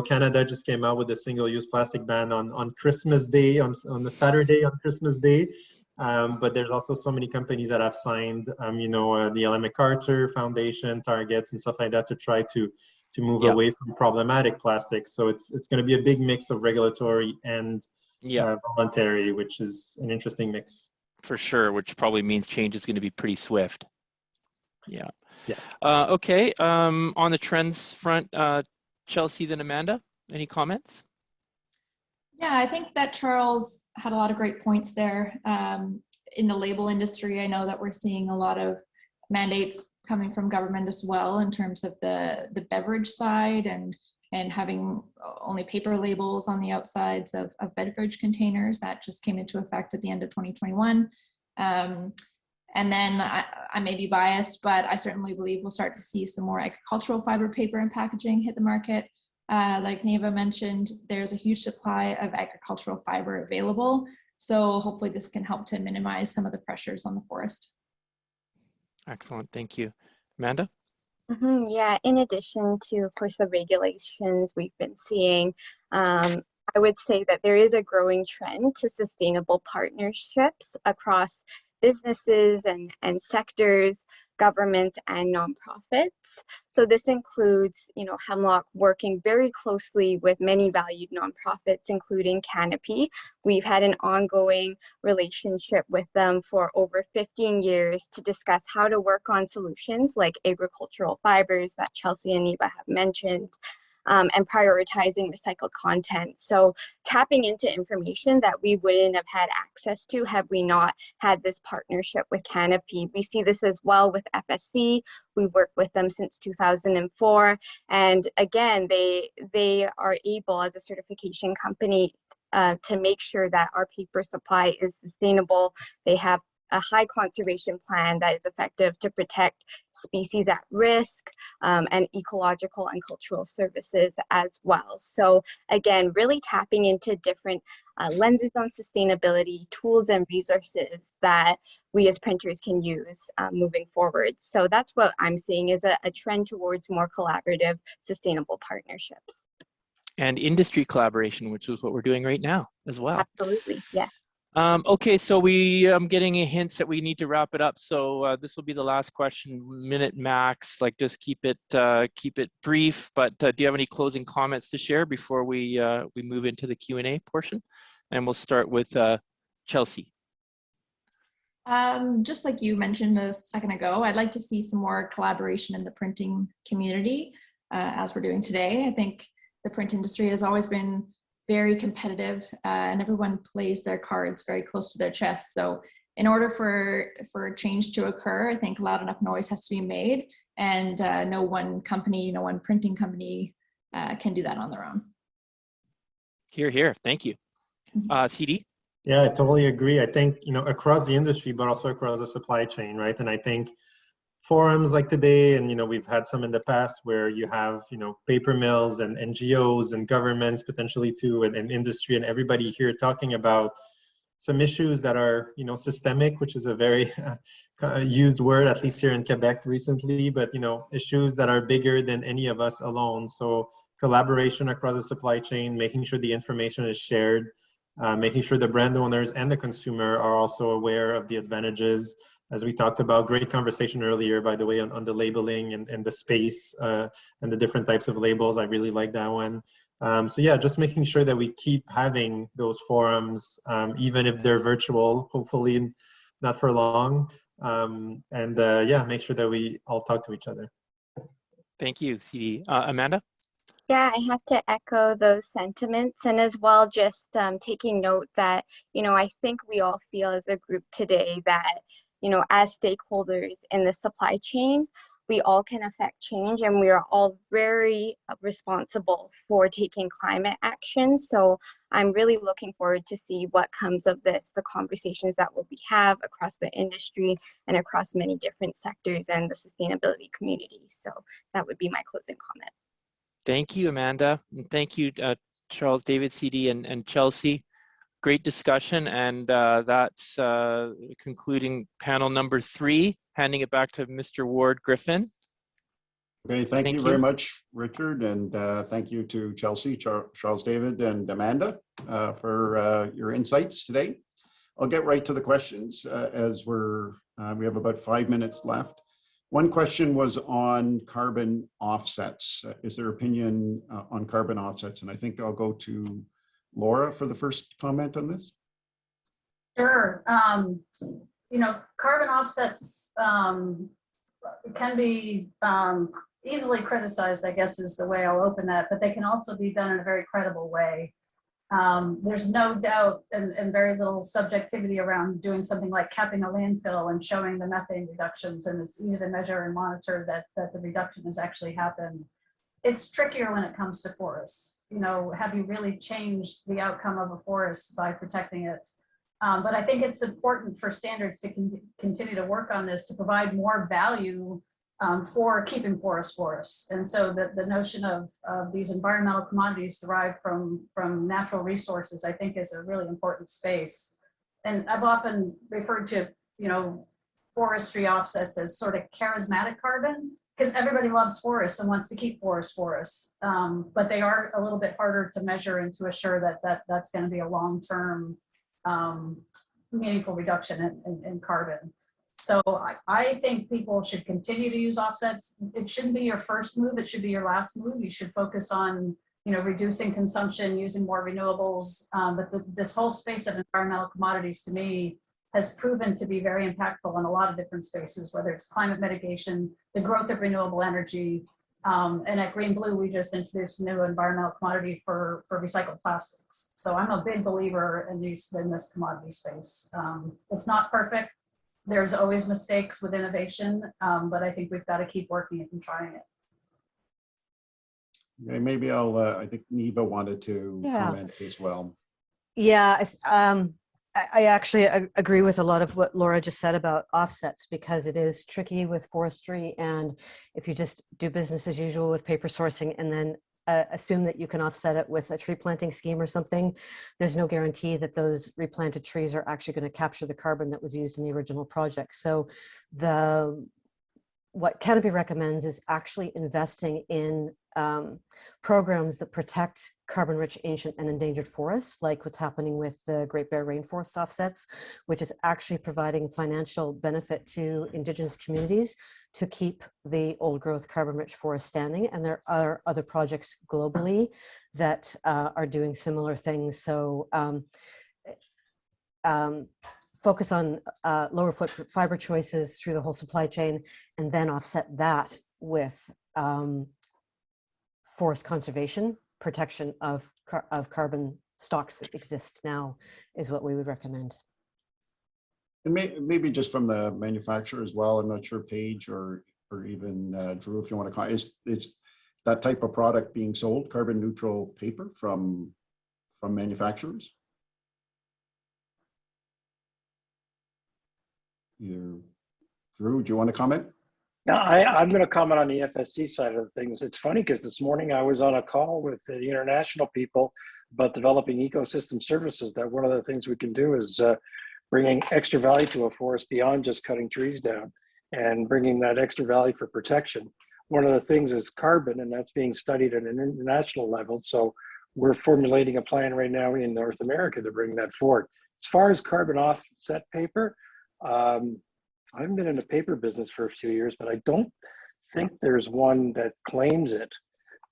Canada just came out with a single-use plastic ban on Christmas Day, on the Saturday on Christmas Day. But there's also so many companies that have signed, the Ellen MacArthur Foundation targets and stuff like that to try to move away from problematic plastics. So it's going to be a big mix of regulatory and voluntary, which is an interesting mix. For sure, which probably means change is going to be pretty swift. Yeah. Okay. On the trends front, Chelsea, then Amanda, any comments? Yeah, I think that Charles had a lot of great points there. In the label industry, I know that we're seeing a lot of mandates coming from government as well in terms of the beverage side and having only paper labels on the outsides of beverage containers. That just came into effect at the end of 2021. And then I may be biased, but I certainly believe we'll start to see some more agricultural fiber paper and packaging hit the market. Like Neva mentioned, there's a huge supply of agricultural fiber available. So hopefully this can help to minimize some of the pressures on the forest. Excellent, thank you. Amanda? Yeah, in addition to, of course, the regulations we've been seeing, I would say that there is a growing trend to sustainable partnerships across businesses and sectors, governments, and nonprofits. So this includes, Hemlock working very closely with many valued nonprofits, including Canopy. We've had an ongoing relationship with them for over 15 years to discuss how to work on solutions like agricultural fibers that Chelsea and Neva have mentioned, and prioritizing recycled content. So tapping into information that we wouldn't have had access to had we not had this partnership with Canopy. We see this as well with FSC. We worked with them since 2004. And again, they are able as a certification company to make sure that our paper supply is sustainable. They have a high conservation plan that is effective to protect species at risk, and ecological and cultural services as well. So again, really tapping into different lenses on sustainability, tools and resources that we as printers can use moving forward. So that's what I'm seeing is a trend towards more collaborative, sustainable partnerships. And industry collaboration, which is what we're doing right now as well. Absolutely, yeah. Okay, so I'm getting a hint that we need to wrap it up. So this will be the last question, minute max. Like, just keep it brief. But do you have any closing comments to share before we move into the Q&A portion? And we'll start with Chelsea. Just like you mentioned a second ago, I'd like to see some more collaboration in the printing community, as we're doing today. I think the print industry has always been very competitive, and everyone plays their cards very close to their chest. So in order for change to occur, I think loud enough noise has to be made, and no one company, no one printing company can do that on their own. Hear, hear. Thank you. CD? Yeah, I totally agree. I think, across the industry, but also across the supply chain, right? And I think forums like today, and we've had some in the past where you have paper mills and NGOs and governments potentially too, and industry, and everybody here talking about some issues that are systemic, which is a very used word, at least here in Quebec recently, but issues that are bigger than any of us alone. So collaboration across the supply chain, making sure the information is shared, making sure the brand owners and the consumer are also aware of the advantages. As we talked about, great conversation earlier, by the way, on the labeling and the space and the different types of labels. I really like that one. So yeah, just making sure that we keep having those forums, even if they're virtual, hopefully not for long. Yeah, make sure that we all talk to each other. Thank you, CD. Amanda? Yeah, I have to echo those sentiments, and as well just taking note that, I think we all feel as a group today that, as stakeholders in the supply chain, we all can affect change, and we are all very responsible for taking climate action. So I'm really looking forward to see what comes of this, the conversations that we have across the industry and across many different sectors and the sustainability community. So that would be my closing comment. Thank you, Amanda. And thank you, Charles, David, CD, and Chelsea. Great discussion. And that's concluding panel number 3. Handing it back to Mr. Ward Griffin. Okay, thank you very much, Richard. And thank you to Chelsea, Charles, David, and Amanda for your insights today. I'll get right to the questions as we have about 5 minutes left. One question was on carbon offsets. Is there opinion on carbon offsets? And I think I'll go to Laura for the first comment on this. Sure. Carbon offsets can be easily criticized, I guess is the way I'll open that, but they can also be done in a very credible way. There's no doubt and very little subjectivity around doing something like capping a landfill and showing the methane reductions, and it's easy to measure and monitor that the reduction has actually happened. It's trickier when it comes to forests. Have you really changed the outcome of a forest by protecting it? But I think it's important for standards to continue to work on this to provide more value for keeping forests. And so the notion of these environmental commodities derived from natural resources, I think, is a really important space. And I've often referred to, forestry offsets as sort of charismatic carbon. because everybody loves forests and wants to keep forests, but they are a little bit harder to measure and to assure that's going to be a long-term meaningful reduction in carbon. So I think people should continue to use offsets. It shouldn't be your first move, it should be your last move. You should focus on, you know, reducing consumption, using more renewables. But this whole space of environmental commodities, to me, has proven to be very impactful in a lot of different spaces, whether it's climate mitigation, the growth of renewable energy. And at Green Blue, we just introduced a new environmental commodity for recycled plastics. So I'm a big believer in this commodity space. It's not perfect. There's always mistakes with innovation, but I think we've got to keep working it and trying it. Okay, maybe I think Neva wanted to comment as well. Yeah, I actually agree with a lot of what Laura just said about offsets, because it is tricky with forestry. And if you just do business as usual with paper sourcing and then assume that you can offset it with a tree planting scheme or something, there's no guarantee that those replanted trees are actually going to capture the carbon that was used in the original project. So what Canopy recommends is actually investing in programs that protect carbon-rich ancient and endangered forests, like what's happening with the Great Bear Rainforest offsets, which is actually providing financial benefit to Indigenous communities to keep the old growth carbon-rich forest standing. And there are other projects globally that are doing similar things. So focus on lower footprint fiber choices through the whole supply chain, and then offset that with forest conservation, protection of carbon stocks that exist now is what we would recommend. And maybe just from the manufacturer as well. I'm not sure, Paige or even Drew, if you want to comment, is that type of product being sold, carbon neutral paper from manufacturers? Either Drew, do you want to comment? Now, I'm going to comment on the FSC side of things. It's funny because this morning I was on a call with the international people about developing ecosystem services, that one of the things we can do is bringing extra value to a forest beyond just cutting trees down and bringing that extra value for protection. One of the things is carbon, and that's being studied at an international level. So we're formulating a plan right now in North America to bring that forward. As far as carbon offset paper, I haven't been in the paper business for a few years, but I don't think there's one that claims it,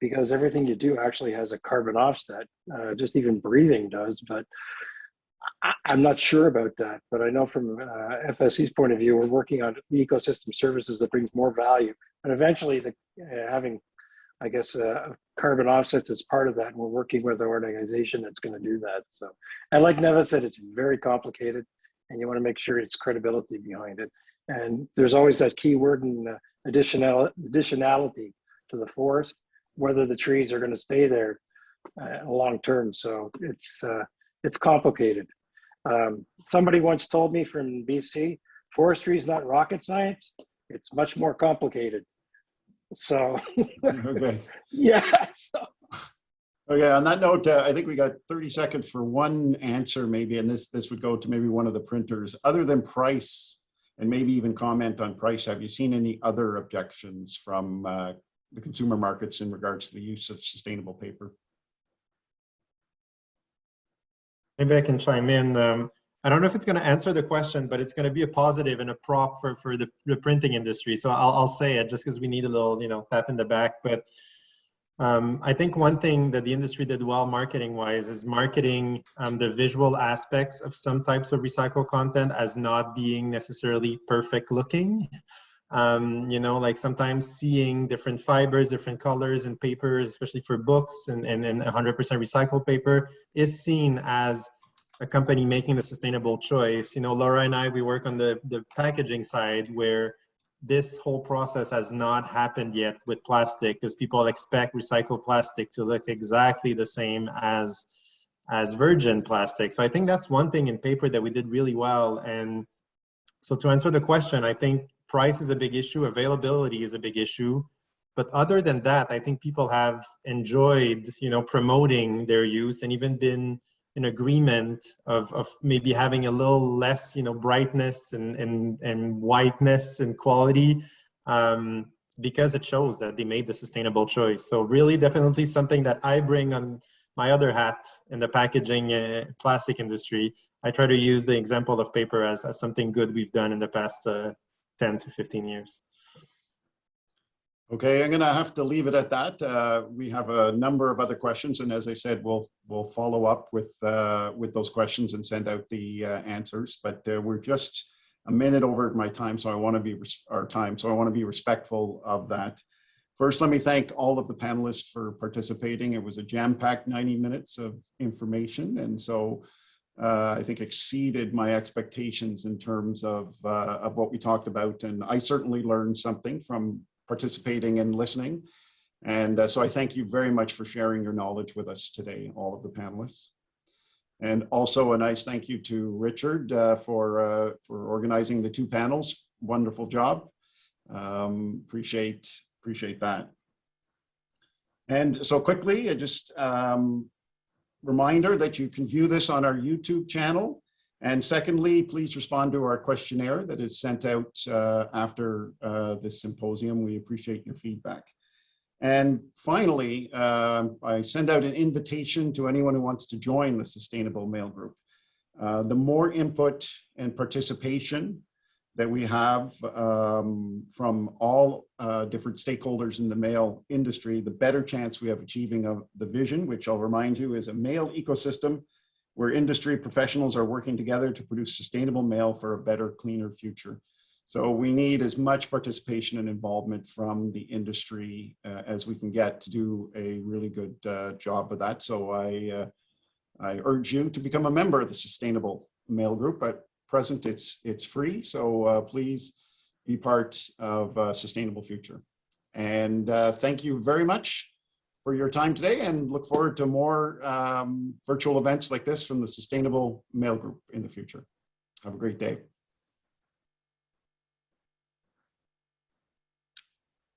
because everything you do actually has a carbon offset. Just even breathing does, but I'm not sure about that. But I know from FSC's point of view, we're working on ecosystem services that brings more value, and eventually having, I guess, carbon offsets as part of that. And we're working with an organization that's going to do that. So, and like Neva said, it's very complicated, and you want to make sure it's credibility behind it. And there's always that key word in additionality to the forest, whether the trees are going to stay there long term. So it's complicated. Somebody once told me from BC, forestry is not rocket science. It's much more complicated. So Okay. Yeah. So. Okay, on that note, I think we got 30 seconds for one answer maybe, and this would go to maybe one of the printers. Other than price, and maybe even comment on price, have you seen any other objections from the consumer markets in regards to the use of sustainable paper? Maybe I can chime in. I don't know if it's going to answer the question, but it's going to be a positive and a prop for the printing industry. So I'll say it just because we need a little, tap in the back. But I think one thing that the industry did well marketing-wise is marketing the visual aspects of some types of recycled content as not being necessarily perfect looking. Like sometimes seeing different fibers, different colors in papers, especially for books and 100% recycled paper, is seen as a company making the sustainable choice. Laura and I, we work on the packaging side, where this whole process has not happened yet with plastic, because people expect recycled plastic to look exactly the same as virgin plastic. So I think that's one thing in paper that we did really well. And so to answer the question, I think price is a big issue, availability is a big issue. But other than that, I think people have enjoyed, promoting their use and even been in agreement of maybe having a little less, brightness and whiteness and quality. because it shows that they made the sustainable choice. So really definitely something that I bring on my other hat in the packaging plastic industry. I try to use the example of paper as something good we've done in the past 10 to 15 years. Okay, I'm going to have to leave it at that. We have a number of other questions, and as I said, we'll follow up with those questions and send out the answers. But we're just a minute over my time, so I want to be respectful of that. First, let me thank all of the panelists for participating. It was a jam-packed 90 minutes of information, and so I think exceeded my expectations in terms of what we talked about. And I certainly learned something from participating and listening. And so I thank you very much for sharing your knowledge with us today, all of the panelists. And also a nice thank you to Richard for organizing the two panels. Wonderful job. Appreciate that. And so quickly, just reminder that you can view this on our YouTube channel. And secondly, please respond to our questionnaire that is sent out after this symposium. We appreciate your feedback. And finally, I send out an invitation to anyone who wants to join the Sustainable Mail Group. The more input and participation that we have from all different stakeholders in the mail industry, the better chance we have achieving of the vision, which I'll remind you is a mail ecosystem where industry professionals are working together to produce sustainable mail for a better, cleaner future. So we need as much participation and involvement from the industry as we can get to do a really good job of that. So I urge you to become a member of the Sustainable Mail Group. At present, it's free, so please be part of a sustainable future. And thank you very much for your time today, and look forward to more virtual events like this from the Sustainable Mail Group in the future. Have a great day.